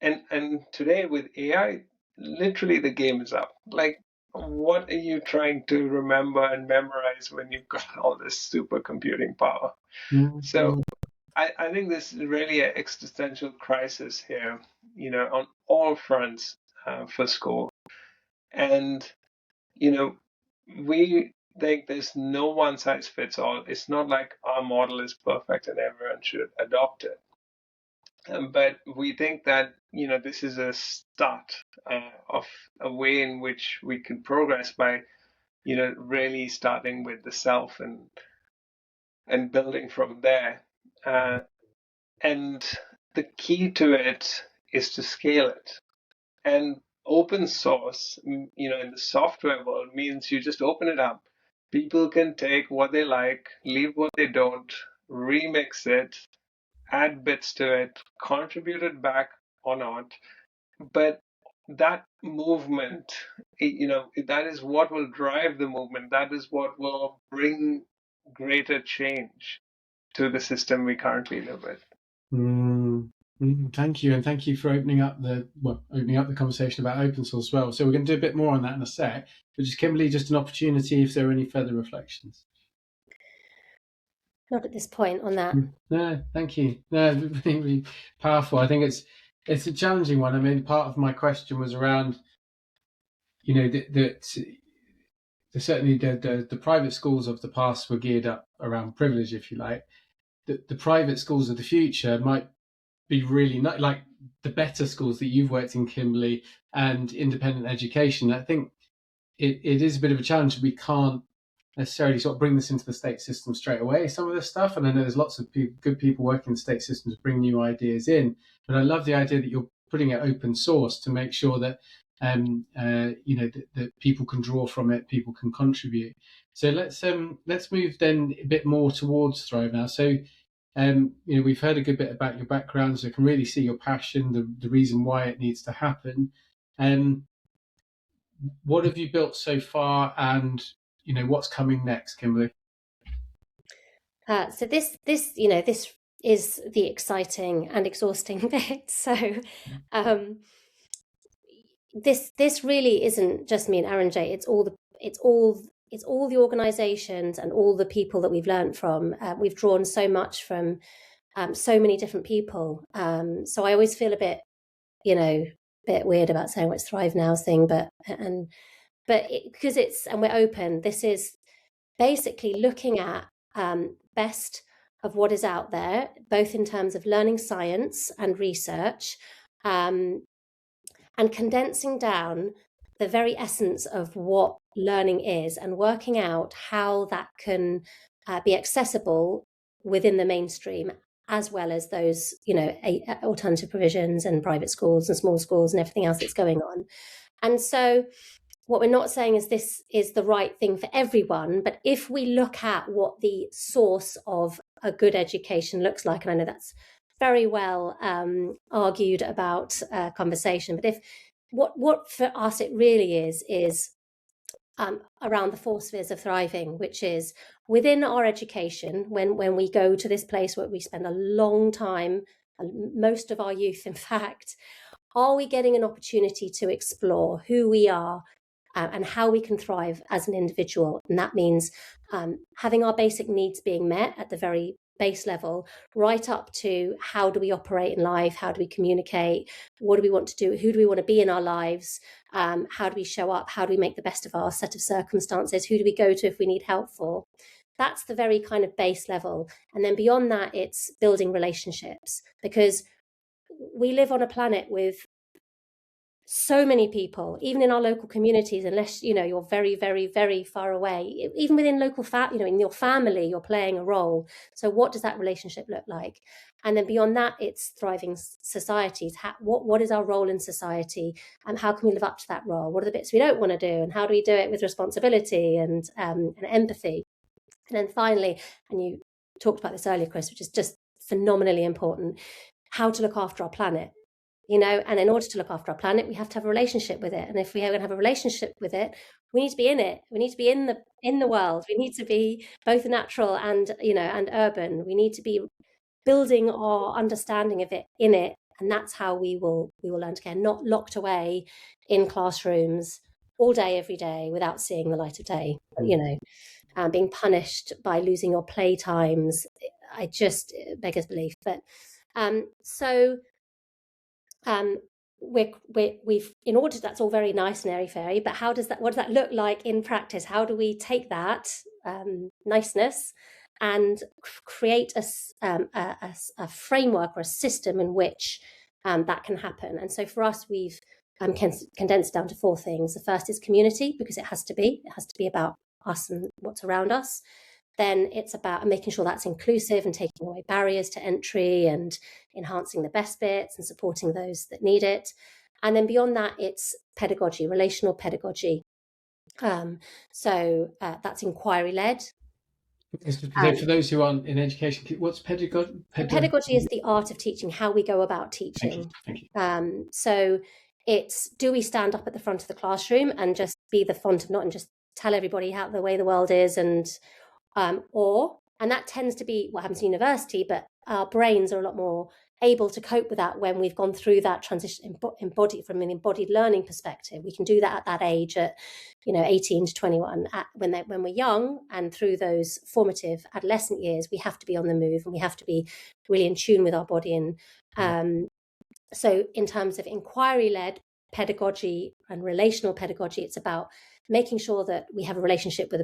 and today with AI, literally the game is up. Like, what are you trying to remember and memorize when you've got all this supercomputing power? So I think this is really an existential crisis here, on all fronts for school. And, we think there's no one size fits all. It's not like our model is perfect and everyone should adopt it. But we think that, this is a start of a way in which we can progress by, really starting with the self and building from there. And the key to it is to scale it. And open source, in the software world means you just open it up. People can take what they like, leave what they don't, remix it, add bits to it, contribute it back or not. But that movement, that is what will drive the movement. That is what will bring greater change to the system we currently live with. Thank you, and thank you for opening up the conversation about open source as well. So we're going to do a bit more on that in a sec. But just Kimberley, just an opportunity if there are any further reflections. Not at this point on that. No, thank you. No, really powerful. I think it's a challenging one. I mean, part of my question was around, that certainly the private schools of the past were geared up around privilege, if you like. The private schools of the future might be really not like the better schools that you've worked in, Kimberley, and independent education. I think it is a bit of a challenge. We can't necessarily sort of bring this into the state system straight away, some of this stuff. And I know there's lots of good people working in the state system to bring new ideas in. But I love the idea that you're putting it open source to make sure that that people can draw from it, people can contribute. So let's move then a bit more towards Thrive Now. So we've heard a good bit about your background, so I can really see your passion, the reason why it needs to happen. What have you built so far, and what's coming next, Kimberley? So this is the exciting and exhausting bit. So this really isn't just me and Arunjay. It's all the organisations and all the people that we've learned from. We've drawn so much from so many different people. So I always feel a bit weird about saying it's Thrive Now's thing, but because we're open. This is basically looking at best of what is out there, both in terms of learning science and research, and condensing down the very essence of what learning is and working out how that can be accessible within the mainstream, as well as those, alternative provisions and private schools and small schools and everything else that's going on. And so what we're not saying is this is the right thing for everyone, but if we look at what the source of a good education looks like, and I know that's very well argued about conversation, but if what for us it really is around the four spheres of thriving, which is within our education, when we go to this place where we spend a long time, most of our youth in fact, are we getting an opportunity to explore who we are and how we can thrive as an individual? And that means having our basic needs being met at the very base level, right up to how do we operate in life, how do we communicate, what do we want to do, who do we want to be in our lives, how do we show up, how do we make the best of our set of circumstances, who do we go to if we need help for. That's the very kind of base level. And then beyond that, it's building relationships, because we live on a planet with so many people, even in our local communities, unless you're very, very, very far away, even within local in your family, you're playing a role. So what does that relationship look like? And then beyond that, it's thriving societies. What is our role in society, and how can we live up to that role? What are the bits we don't want to do, and how do we do it with responsibility and empathy? And then finally, and you talked about this earlier, Chris, which is just phenomenally important, how to look after our planet. And in order to look after our planet, we have to have a relationship with it. And if we are going to have a relationship with it, we need to be in it. We need to be in the world. We need to be both natural and and urban. We need to be building our understanding of it in it, and that's how we will learn to care. Not locked away in classrooms all day, every day, without seeing the light of day. Being punished by losing your play times. I just beggars belief. But we've in order, that's all very nice and airy-fairy, but what does that look like in practice? How do we take that niceness and create a framework or a system in which that can happen? And so for us, we've condensed down to four things. The first is community, because it has to be about us and what's around us. Then it's about making sure that's inclusive and taking away barriers to entry and enhancing the best bits and supporting those that need it. And then beyond that, it's pedagogy, relational pedagogy. So that's inquiry-led. So for those who aren't in education, what's pedagogy? Pedagogy is the art of teaching, how we go about teaching. Thank you. So it's, do we stand up at the front of the classroom and just be the font of not and just tell everybody how the way the world is, and that tends to be what happens in university, but our brains are a lot more able to cope with that when we've gone through that transition from an embodied learning perspective. We can do that at that age, at 18 to 21, when we're young, and through those formative adolescent years, we have to be on the move and we have to be really in tune with our body. And so in terms of inquiry-led pedagogy and relational pedagogy, it's about making sure that we have a relationship with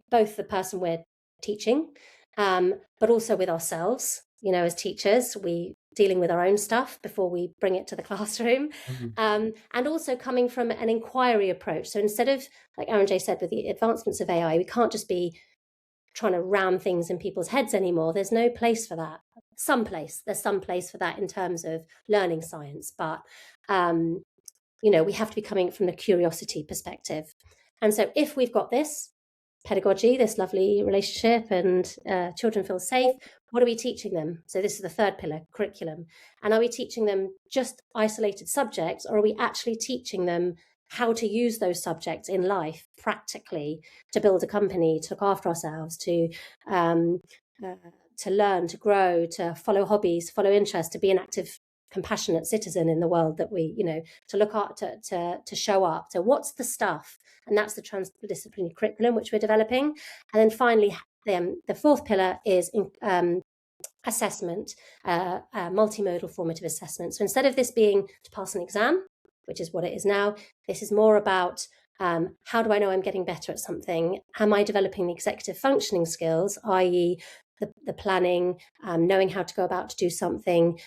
both the person we're teaching, but also with ourselves. As teachers, we dealing with our own stuff before we bring it to the classroom. And also coming from an inquiry approach. So instead of, like Arunjay said, with the advancements of AI, we can't just be trying to ram things in people's heads anymore. There's no place for that. There's some place for that in terms of learning science, but we have to be coming from the curiosity perspective. And so if we've got this pedagogy, this lovely relationship, and children feel safe, what are we teaching them? So this is the third pillar, curriculum. And are we teaching them just isolated subjects, or are we actually teaching them how to use those subjects in life practically to build a company, to look after ourselves, to learn, to grow, to follow hobbies, follow interests, to be an active, compassionate citizen in the world that we, to look at, to show up. So what's the stuff? And that's the transdisciplinary curriculum which we're developing. And then finally, the fourth pillar is assessment, multimodal formative assessment. So instead of this being to pass an exam, which is what it is now, this is more about how do I know I'm getting better at something? Am I developing the executive functioning skills, i.e. the planning, knowing how to go about to do something,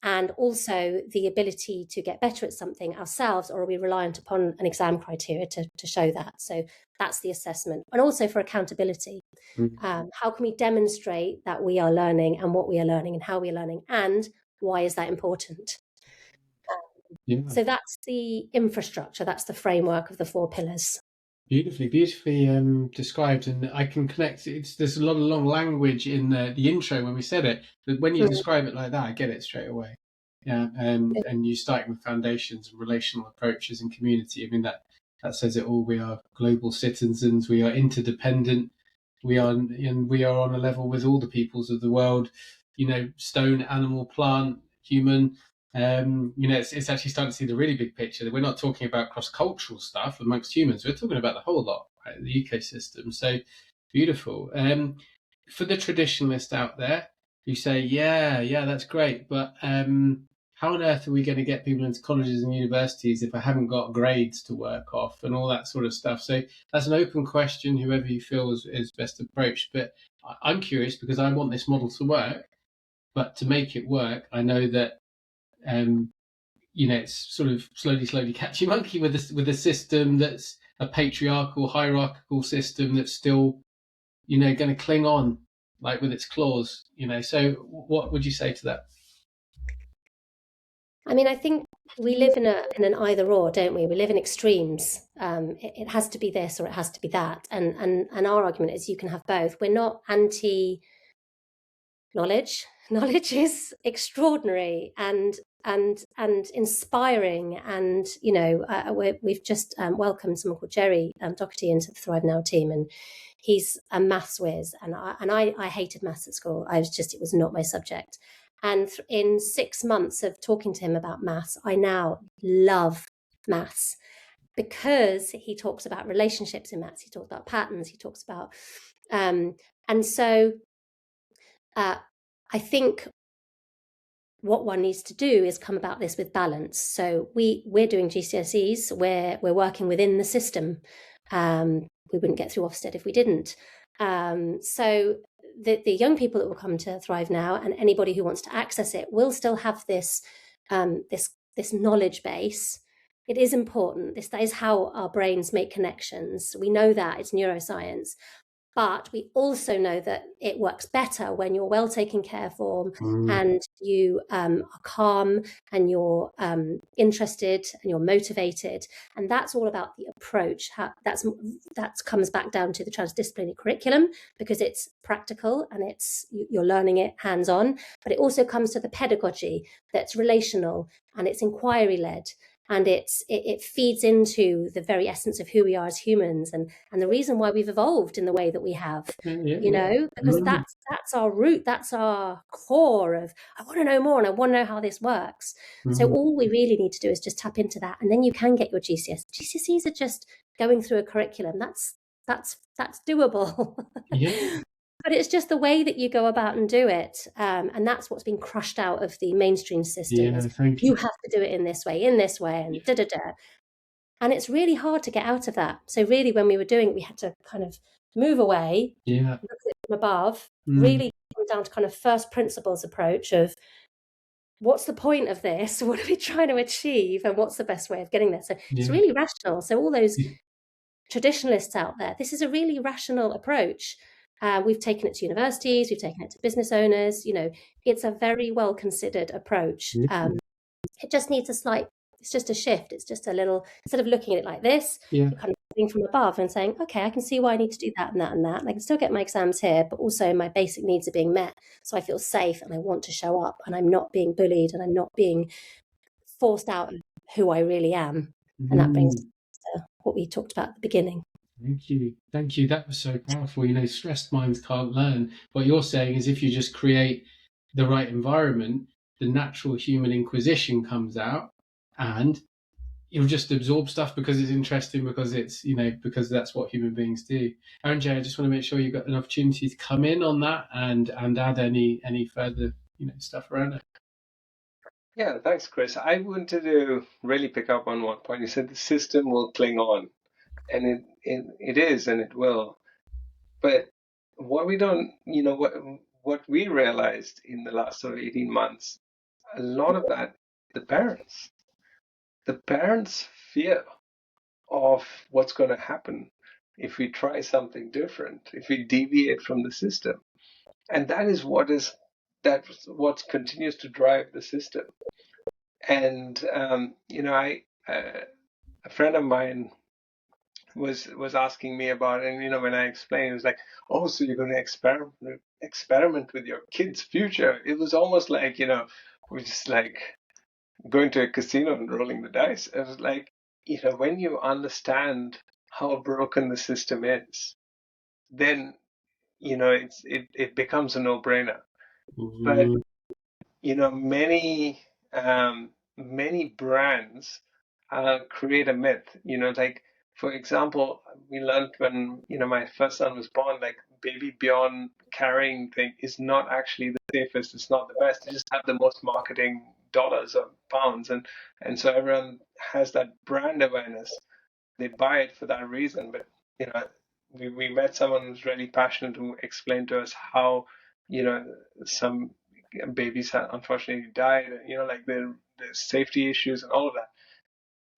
and also the ability to get better at something ourselves, or are we reliant upon an exam criteria to show that? So that's the assessment. And also for accountability. How can we demonstrate that we are learning and what we are learning and how we are learning, and why is that important? So that's the infrastructure, that's the framework of the 4 pillars. Beautifully described, and I can connect. There's a lot of long language in the intro when we said it, but when you describe it like that, I get it straight away. Yeah, and you starting with foundations and relational approaches and community. I mean that says it all. We are global citizens. We are interdependent. We are on a level with all the peoples of the world. Stone, animal, plant, human. It's actually starting to see the really big picture. We're not talking about cross-cultural stuff amongst humans. We're talking about the whole lot, right? The ecosystem. So beautiful. For the traditionalist out there, you say, yeah, that's great, but how on earth are we going to get people into colleges and universities if I haven't got grades to work off and all that sort of stuff? So that's an open question, whoever you feel is best approached. But I'm curious because I want this model to work, but to make it work, I know that it's sort of slowly catchy monkey with a system that's a patriarchal, hierarchical system that's still, going to cling on like with its claws. So what would you say to that? I mean, I think we live in an either or, don't we? We live in extremes. It has to be this or it has to be that, and our argument is you can have both. We're not anti knowledge. Knowledge is extraordinary and inspiring, and we've just welcomed someone called Jerry Doherty into the Thrive Now team, and he's a maths whiz, and I hated maths at school. It was not my subject, and in 6 months of talking to him about maths, I now love maths because he talks about relationships in maths, he talks about patterns, he talks about and so I think what one needs to do is come about this with balance. So we're doing GCSEs, we're working within the system. We wouldn't get through Ofsted if we didn't. So the young people that will come to Thrive Now, and anybody who wants to access it, will still have this knowledge base. It is important. That is how our brains make connections. We know that, it's neuroscience. But we also know that it works better when you're well taken care of and you are calm and you're interested and you're motivated. And that's all about the approach. That comes back down to the transdisciplinary curriculum because it's practical and you're learning it hands-on. But it also comes to the pedagogy that's relational and it's inquiry-led. And it feeds into the very essence of who we are as humans and the reason why we've evolved in the way that we have, because that's our root, that's our core of, I want to know more and I want to know how this works. So all we really need to do is just tap into that, and then you can get your GCSEs. GCSEs are just going through a curriculum. That's doable. Yeah. But it's just the way that you go about and do it. And that's what's been crushed out of the mainstream system. Yeah, you have to do it in this way, and da-da-da. And it's really hard to get out of that. So really, when we were doing it, we had to kind of move away, look at it from above, really come down to kind of first principles approach of what's the point of this? What are we trying to achieve? And what's the best way of getting there? So it's really rational. So all those traditionalists out there, this is a really rational approach. We've taken it to universities, we've taken it to business owners. It's a very well considered approach. It just needs it's just a shift. It's just a little, instead of looking at it like this, you're kind of looking from above and saying, okay, I can see why I need to do that and that and that. And I can still get my exams here, but also my basic needs are being met. So I feel safe and I want to show up and I'm not being bullied and I'm not being forced out of who I really am. And that brings us to what we talked about at the beginning. Thank you. That was so powerful. Stressed minds can't learn. What you're saying is if you just create the right environment, the natural human inquisition comes out and you'll just absorb stuff because it's interesting, because it's, because that's what human beings do. Arunjay, I just want to make sure you've got an opportunity to come in on that and add any further, stuff around it. Yeah, thanks, Chris. I wanted to really pick up on one point. You said the system will cling on, and it is, and it will. But what we don't, what we realized in the last sort of 18 months, a lot of that, the parents' fear of what's going to happen if we try something different, if we deviate from the system. And that's what continues to drive the system. And a friend of mine was asking me about it, and when I explained, it was like, oh, so you're going to experiment with your kid's future. It was almost like, we're just like going to a casino and rolling the dice. It was like, when you understand how broken the system is, then it becomes a no-brainer. But many brands create a myth. Like, for example, we learned when my first son was born, like, baby beyond carrying thing is not actually the safest. It's not the best. They just have the most marketing dollars or pounds, and so everyone has that brand awareness. They buy it for that reason. But we met someone who's really passionate who explained to us how some babies unfortunately died, like the safety issues and all of that.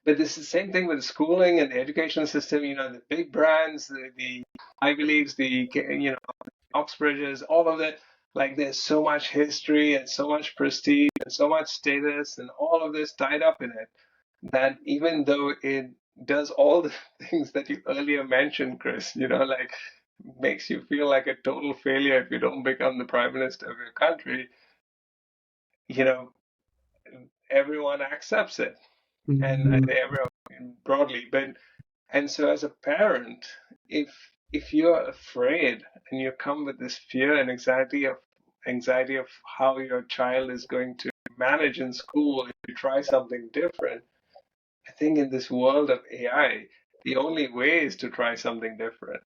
But this is the same thing with the schooling and the education system. The big brands, the Ivy Leagues, the Oxbridges, all of it. Like, there's so much history and so much prestige and so much status and all of this tied up in it, that even though it does all the things that you earlier mentioned, Chris, like makes you feel like a total failure if you don't become the prime minister of your country, everyone accepts it. And I say everyone broadly, and so as a parent, if you're afraid and you come with this fear and anxiety of how your child is going to manage in school if you try something different, I think in this world of AI, the only way is to try something different.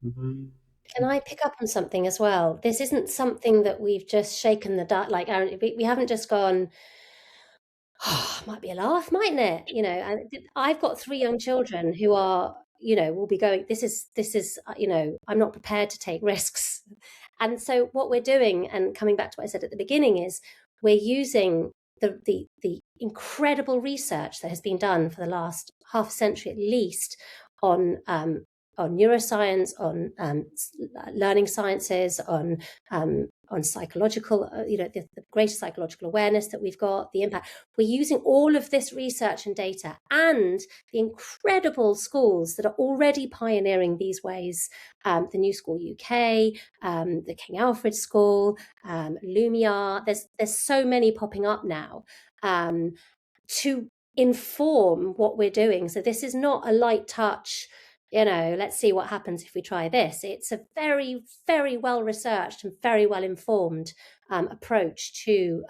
Can I pick up on something as well? This isn't something that we've just shaken the dust, like, Aaron, we haven't just gone, oh, might be a laugh, mightn't it? And I've got 3 young children who are, will be going, this is, I'm not prepared to take risks. And so what we're doing, and coming back to what I said at the beginning, is we're using the incredible research that has been done for the last half a century at least on neuroscience, on learning sciences, on psychological, the greater psychological awareness that we've got, the impact. We're using all of this research and data and the incredible schools that are already pioneering these ways, the New School UK, the King Alfred School, Lumia. There's so many popping up now to inform what we're doing. So this is not a light touch, let's see what happens if we try this. It's a very, very well researched and very well informed approach to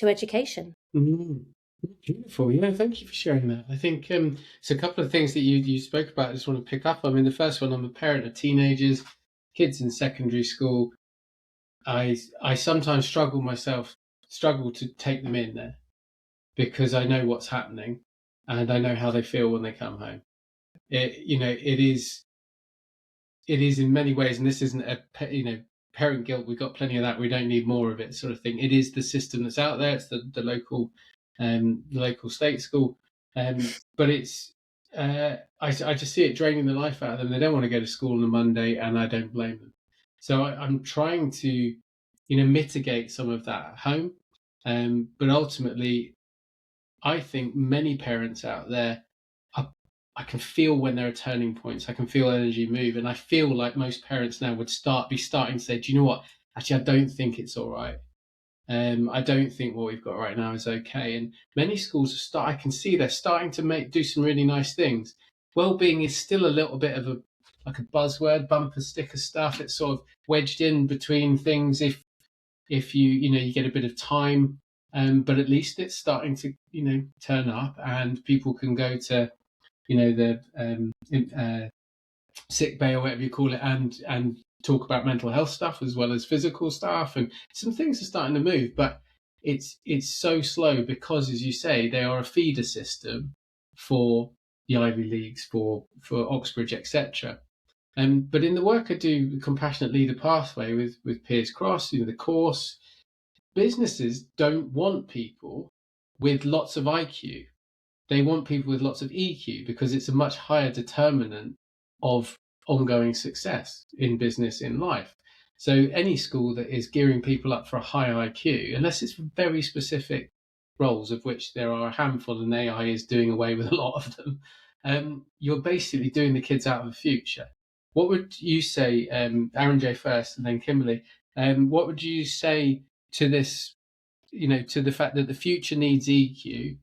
education. Beautiful. Thank you for sharing that. I think so. A couple of things that you spoke about, I just want to pick up. I mean, the first one, I'm a parent of teenagers, kids in secondary school. I sometimes struggle to take them in there because I know what's happening and I know how they feel when they come home. It is in many ways, and this isn't parent guilt, we've got plenty of that, we don't need more of it, sort of thing. It is the system that's out there. It's the local state school, but it's I just see it draining the life out of them. They don't want to go to school on a Monday, and I don't blame them. So I'm trying to, mitigate some of that at home, but ultimately, I think many parents out there, I can feel when there are turning points. I can feel energy move, and I feel like most parents now would be starting to say, "Do you know what? Actually, I don't think it's all right. I don't think what we've got right now is okay." And many schools I can see they're starting to do some really nice things. Wellbeing is still a little bit of a buzzword, bumper sticker stuff. It's sort of wedged in between things. If you get a bit of time, but at least it's starting to turn up, and people can go to the sick bay or whatever you call it, and talk about mental health stuff as well as physical stuff, and some things are starting to move, but it's so slow because, as you say, they are a feeder system for the Ivy Leagues, for Oxbridge, etc. But in the work I do, the Compassionate Leader Pathway with Piers Cross, the course, businesses don't want people with lots of IQ. They want people with lots of EQ because it's a much higher determinant of ongoing success in business, in life. So any school that is gearing people up for a higher IQ, unless it's for very specific roles, of which there are a handful and AI is doing away with a lot of them, you're basically doing the kids out of the future. What would you say, Arunjay first and then Kimberley, what would you say to this, to the fact that the future needs EQ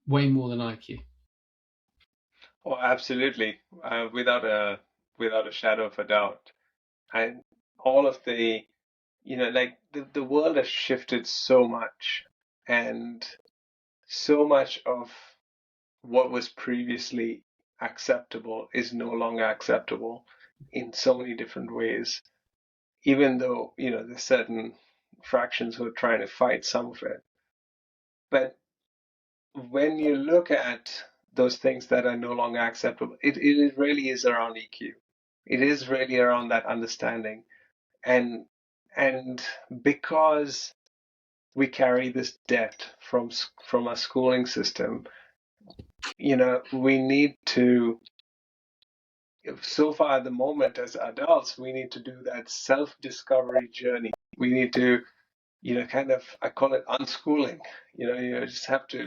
way more than IQ? Oh, absolutely, without a shadow of a doubt. And all of the, like the world has shifted so much, and so much of what was previously acceptable is no longer acceptable in so many different ways, even though, there's certain fractions who are trying to fight some of it. But when you look at those things that are no longer acceptable, it really is around EQ. It is really around that understanding. And because we carry this debt from our schooling system, we need to, so far at the moment as adults, we need to do that self-discovery journey. We need to, kind of, I call it unschooling. You just have to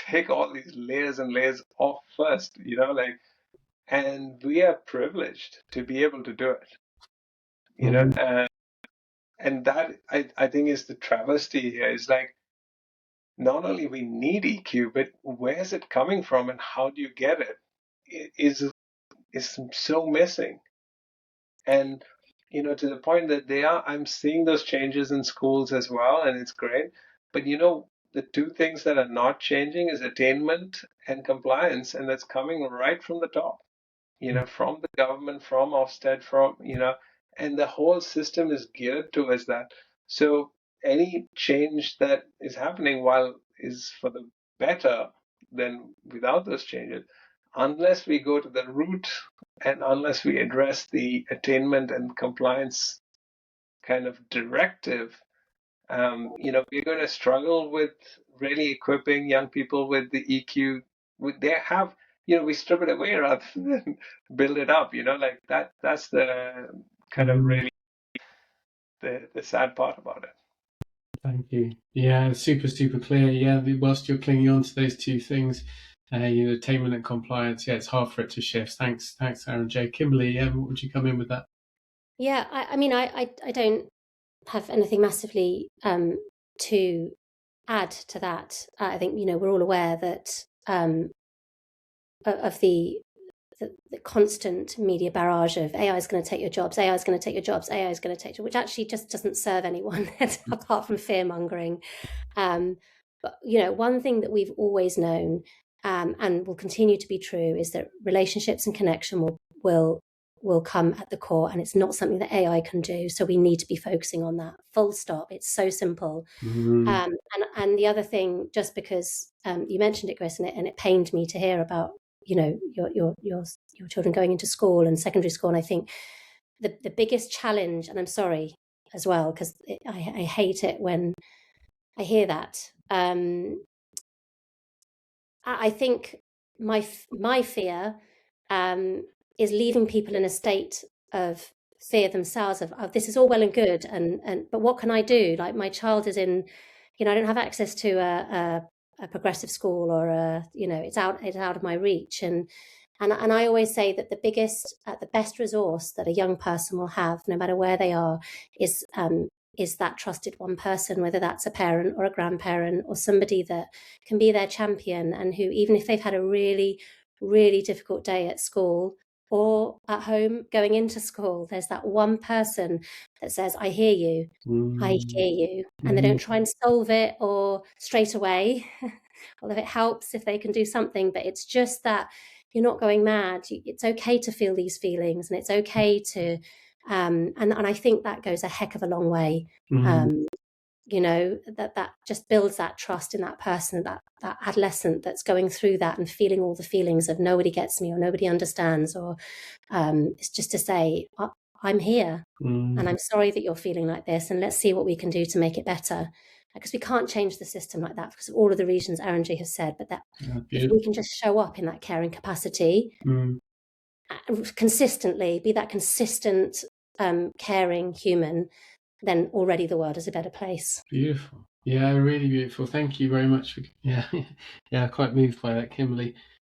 take all these layers and layers off first, and we are privileged to be able to do it, and that I think is the travesty here, is like, not only we need EQ, but where's it coming from and how do you get it is so missing. And, to the point that I'm seeing those changes in schools as well, and it's great. But, the two things that are not changing is attainment and compliance, and that's coming right from the top, from the government, from Ofsted, and the whole system is geared towards that. So any change that is happening, while is for the better than without those changes, unless we go to the root and unless we address the attainment and compliance kind of directive, we're going to struggle with really equipping young people with the EQ. They have, we strip it away rather than build it up, like that. That's the kind of really the sad part about it. Thank you. Yeah, super, super clear. Yeah, whilst you're clinging on to those two things, attainment and compliance, it's hard for it to shift. Thanks, Arunjay. Kimberley, what would you come in with that? Yeah, I mean, I don't have anything massively to add to that. I think, we're all aware that of the constant media barrage of AI is going to take your jobs, AI is going to take your jobs, AI is going to take your, which actually just doesn't serve anyone apart from fear mongering. But one thing that we've always known and will continue to be true is that relationships and connection will come at the core, and it's not something that AI can do. So we need to be focusing on that. Full stop. It's so simple. And the other thing, just because you mentioned it, Chris, and it pained me to hear about your children going into school and secondary school, and I think the biggest challenge, and I'm sorry as well, because I hate it when I hear that. I think my fear is leaving people in a state of fear themselves of this is all well and good, but what can I do? Like, my child is in, I don't have access to a progressive school, or it's out of my reach, and I always say that the best resource that a young person will have, no matter where they are, is that trusted one person, whether that's a parent or a grandparent or somebody that can be their champion, and who, even if they've had a really, really difficult day at school or at home going into school, there's that one person that says, I hear you, I hear you. And they don't try and solve it or straight away, although it helps if they can do something, but it's just that you're not going mad. It's okay to feel these feelings, and it's okay to, and I think that goes a heck of a long way. That just builds that trust in that person, that adolescent that's going through that and feeling all the feelings of nobody gets me or nobody understands, or it's just to say, I'm here, and I'm sorry that you're feeling like this, and let's see what we can do to make it better. Because we can't change the system like that because of all of the reasons Arunjay has said, but that if we can just show up in that caring capacity consistently, be that consistent, caring human, then already the world is a better place. Beautiful. Yeah, really beautiful. Thank you very much. Yeah, quite moved by that, Kimberley.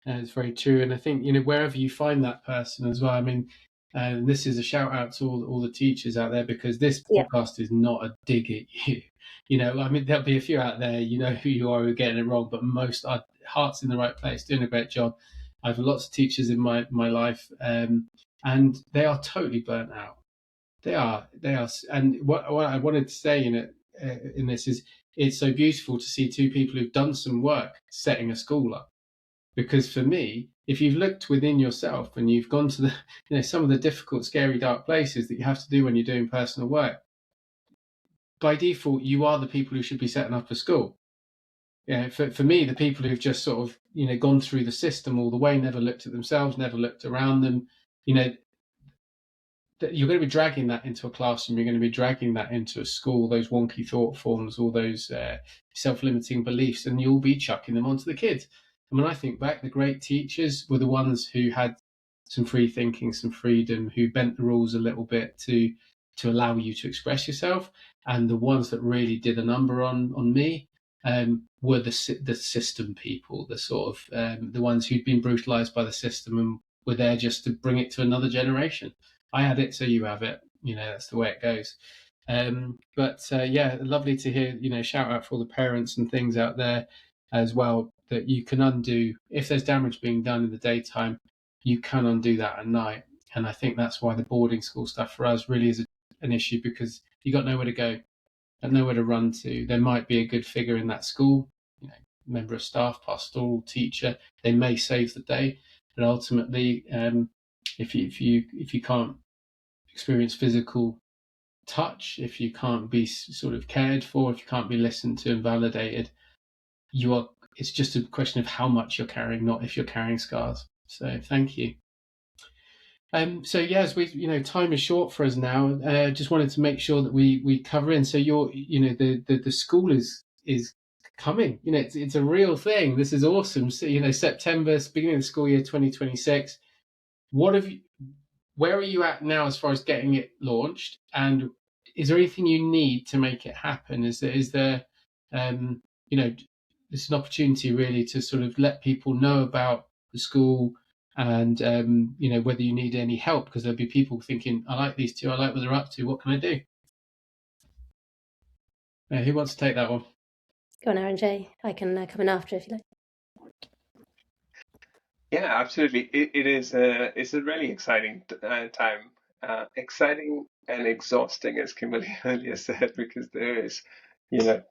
It's very true. And I think, wherever you find that person as well, I mean, this is a shout out to all the teachers out there, because this podcast is not a dig at you. I mean, there'll be a few out there, who you are, who are getting it wrong, but most are hearts in the right place, doing a great job. I have lots of teachers in my life, and they are totally burnt out. They are, and what I wanted to say in this is, it's so beautiful to see two people who've done some work setting a school up. Because for me, if you've looked within yourself and you've gone to the, some of the difficult, scary, dark places that you have to do when you're doing personal work, by default, you are the people who should be setting up a school. For me, the people who've just sort of, gone through the system all the way, never looked at themselves, never looked around them, you're going to be dragging that into a classroom, you're going to be dragging that into a school, those wonky thought forms, all those self-limiting beliefs, and you'll be chucking them onto the kids. And when I think back, the great teachers were the ones who had some free thinking, some freedom, who bent the rules a little bit to allow you to express yourself. And the ones that really did a number on me were the system people, the sort of the ones who'd been brutalized by the system and were there just to bring it to another generation. I had it, so you have it. That's the way it goes. Yeah, lovely to hear, shout out for all the parents and things out there as well, that you can undo. If there's damage being done in the daytime, you can undo that at night. And I think that's why the boarding school stuff for us really is an issue, because you got nowhere to go and nowhere to run to. There might be a good figure in that school, member of staff, pastoral, teacher. They may save the day, but ultimately, if you can't experience physical touch, if you can't be sort of cared for, if you can't be listened to and validated, it's just a question of how much you're carrying, not if you're carrying scars. So thank you. So yes, time is short for us now. Just wanted to make sure that we cover in. So the school is coming. It's a real thing. This is awesome. So September, beginning of the school year 2026. Where are you at now as far as getting it launched? And is there anything you need to make it happen? Is there this is an opportunity really to sort of let people know about the school, and whether you need any help, because there'll be people thinking, I like these two, I like what they're up to, what can I do? Who wants to take that one? Go on, Arunjay. I can come in after if you like. Yeah, absolutely. It's a really exciting time. Exciting and exhausting, as Kimberly earlier said, because there is, the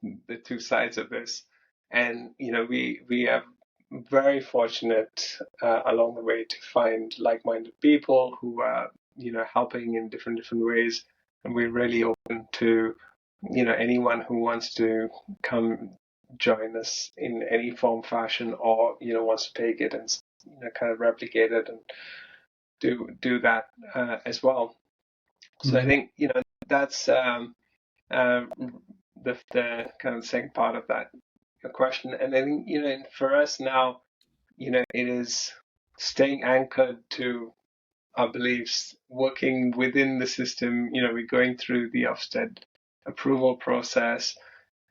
two sides of this. And, we are very fortunate along the way to find like-minded people who are, helping in different ways. And we're really open to, anyone who wants to come join us in any form, fashion, or, wants to take it and kind of replicate it and do that as well. So I think, that's the kind of second part of that question. And I think, for us now, it is staying anchored to our beliefs, working within the system. We're going through the Ofsted approval process,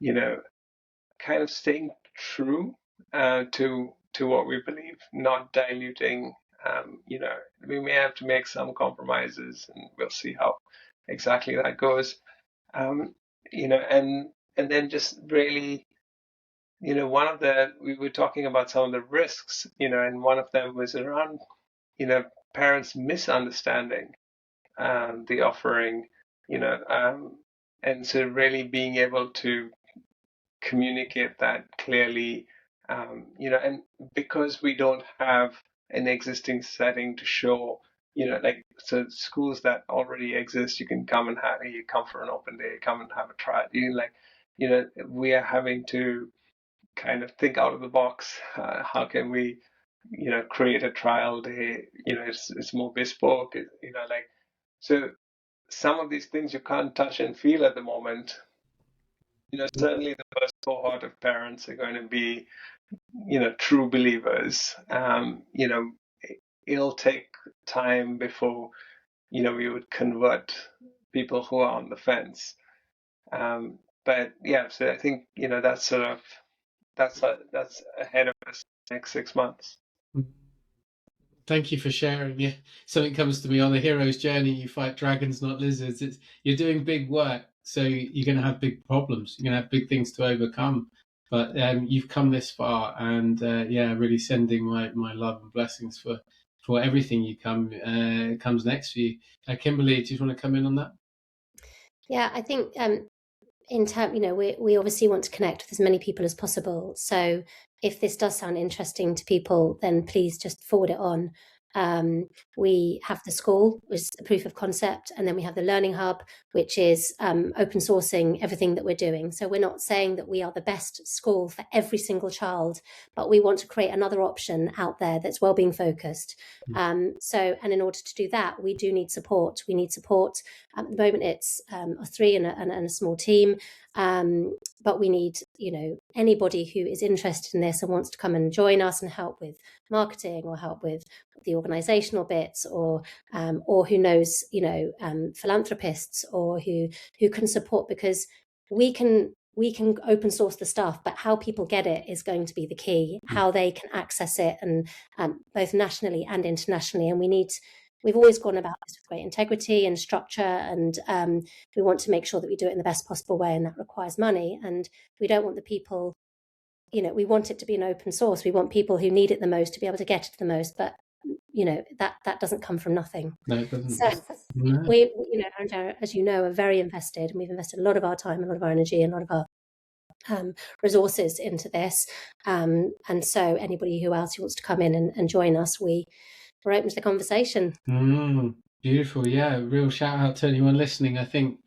kind of staying true to what we believe, not diluting. We may have to make some compromises, and we'll see how exactly that goes. And then just really, we were talking about some of the risks, and one of them was around, parents misunderstanding the offering, and so really being able to communicate that clearly, and because we don't have an existing setting to show, so schools that already exist, you can come you come for an open day, come and have a trial. We are having to kind of think out of the box. How can we, create a trial day? It's more bespoke. So some of these things you can't touch and feel at the moment. Certainly the first cohort of parents are going to be, true believers. It'll take time before, we would convert people who are on the fence. But yeah, so I think, that's ahead of us next 6 months. Thank you for sharing. Yeah, something comes to me: on the hero's journey, you fight dragons, not lizards. You're doing big work, so you're going to have big problems. You're going to have big things to overcome. But you've come this far, and really sending my love and blessings for everything comes next for you. Kimberley, do you want to come in on that? Yeah, I think in term, we obviously want to connect with as many people as possible. So if this does sound interesting to people, then please just forward it on. We have the school, which is a proof of concept, and then we have the Learning Hub, which is open sourcing everything that we're doing. So we're not saying that we are the best school for every single child, but we want to create another option out there that's wellbeing focused. And in order to do that, we do need support. We need support. At the moment, it's 3 and a small team. But we need, anybody who is interested in this and wants to come and join us and help with marketing or help with the organizational bits, or who knows, philanthropists, or who can support, because we can open source the stuff, but how people get it is going to be the key, how they can access it, and both nationally and internationally. And we've always gone about this with great integrity and structure, and we want to make sure that we do it in the best possible way, and that requires money. And we don't want the people, we want it to be an open source. We want people who need it the most to be able to get it the most, but that doesn't come from nothing. No, it doesn't. So No. we, Arunjay, as you know, are very invested, and we've invested a lot of our time, a lot of our energy, and a lot of our resources into this. And so anybody who wants to come in and join us, we're open to the conversation. Beautiful. Yeah, real shout out to anyone listening. I think,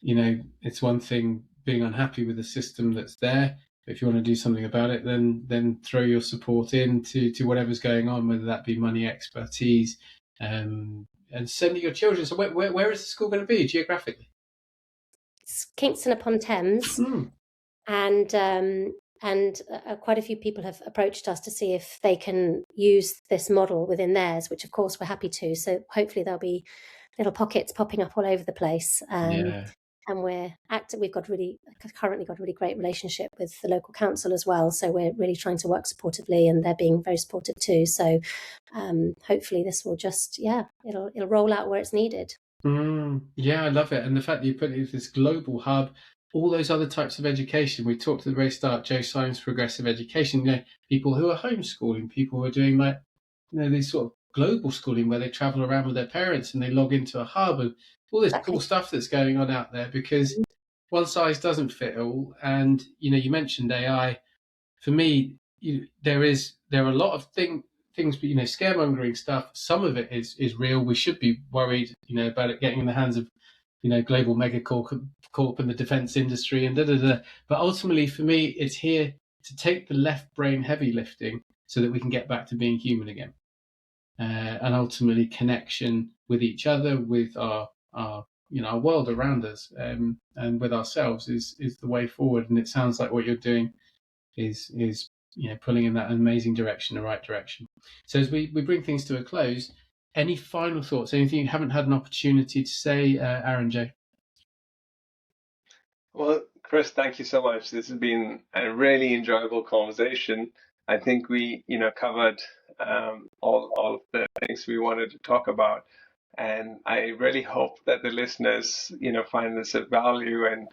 it's one thing being unhappy with the system that's there. If you want to do something about it, then throw your support into whatever's going on, whether that be money, expertise, and sending your children. So where is the school going to be geographically? It's Kingston upon Thames. And quite a few people have approached us to see if they can use this model within theirs, which of course we're happy to. So hopefully there'll be little pockets popping up all over the place. And we're active. We've currently got a really great relationship with the local council as well. So we're really trying to work supportively, and they're being very supportive too. So hopefully this will just, it'll roll out where it's needed. Yeah, I love it. And the fact that you put it as this global hub, all those other types of education. We talked at the very start, Joe Symes Progressive Education, people who are homeschooling, people who are doing this sort of global schooling where they travel around with their parents and they log into a hub, and all this cool stuff that's going on out there, because one size doesn't fit all. And, you mentioned AI. For me, there are a lot of things, scaremongering stuff. Some of it is real. We should be worried, about it getting in the hands of, global megacorp and the defense industry and But ultimately, for me, it's here to take the left brain heavy lifting so that we can get back to being human again. And ultimately connection with each other, with our our our world around us, and with ourselves is the way forward. And it sounds like what you're doing is pulling in that amazing direction, the right direction. So as we bring things to a close, any final thoughts? Anything you haven't had an opportunity to say, Arunjay? Well, Chris, thank you so much. This has been a really enjoyable conversation. I think we, covered all of the things we wanted to talk about, and I really hope that the listeners, find this of value, and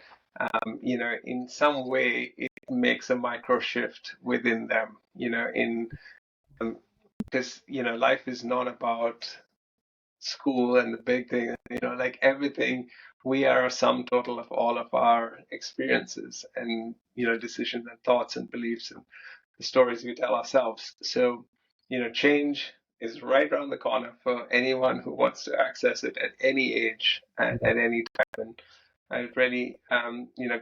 in some way it makes a micro shift within them. Because life is not about school and the big thing, like everything, we are a sum total of all of our experiences and, decisions and thoughts and beliefs and the stories we tell ourselves. So, change is right around the corner for anyone who wants to access it at any age and at any time. And I'm really,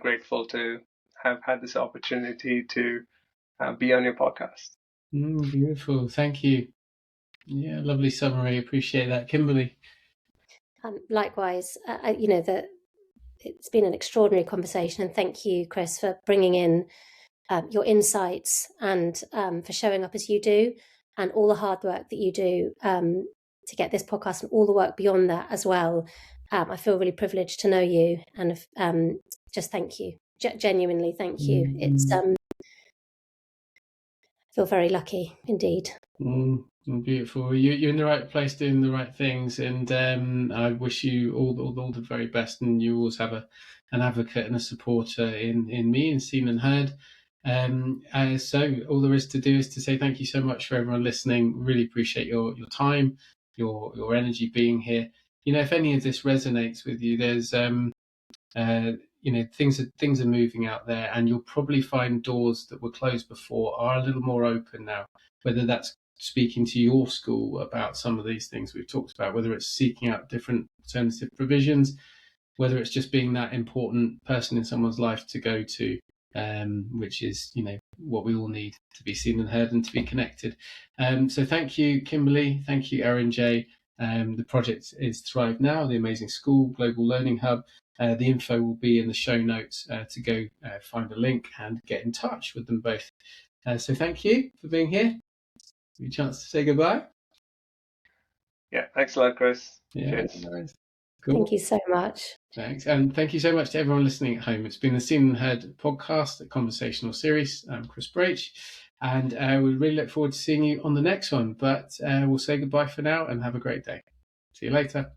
grateful to have had this opportunity to be on your podcast. Beautiful. Thank you. Yeah, lovely summary. Appreciate that. Kimberley? Likewise, it's been an extraordinary conversation, and thank you, Chris, for bringing in your insights and for showing up as you do, and all the hard work that you do to get this podcast and all the work beyond that as well. I feel really privileged to know you, and just thank you. Genuinely, thank you. It's I feel very lucky indeed. Beautiful. You're in the right place, doing the right things, and I wish you all the very best. And you always have an advocate and a supporter in me, and seen and heard. So all there is to do is to say thank you so much for everyone listening. Really appreciate your time, your energy being here. If any of this resonates with you, there's things are moving out there, and you'll probably find doors that were closed before are a little more open now, whether that's speaking to your school about some of these things we've talked about, whether it's seeking out different alternative provisions, whether it's just being that important person in someone's life to go to, which is what we all need, to be seen and heard and to be connected. So thank you, Kimberley. Thank you, Arunjay. The project is Thrive Now, the amazing school global learning hub. The info will be in the show notes to go find a link and get in touch with them both. So thank you for being here. Give you a chance to say goodbye. Yeah, thanks a lot, Chris. Yeah, nice. Cool. Thank you so much. Thanks. And thank you so much to everyone listening at home. It's been the Seen and Heard podcast, a conversational series. I'm Chris Braitch, and we really look forward to seeing you on the next one. But we'll say goodbye for now and have a great day. See you later.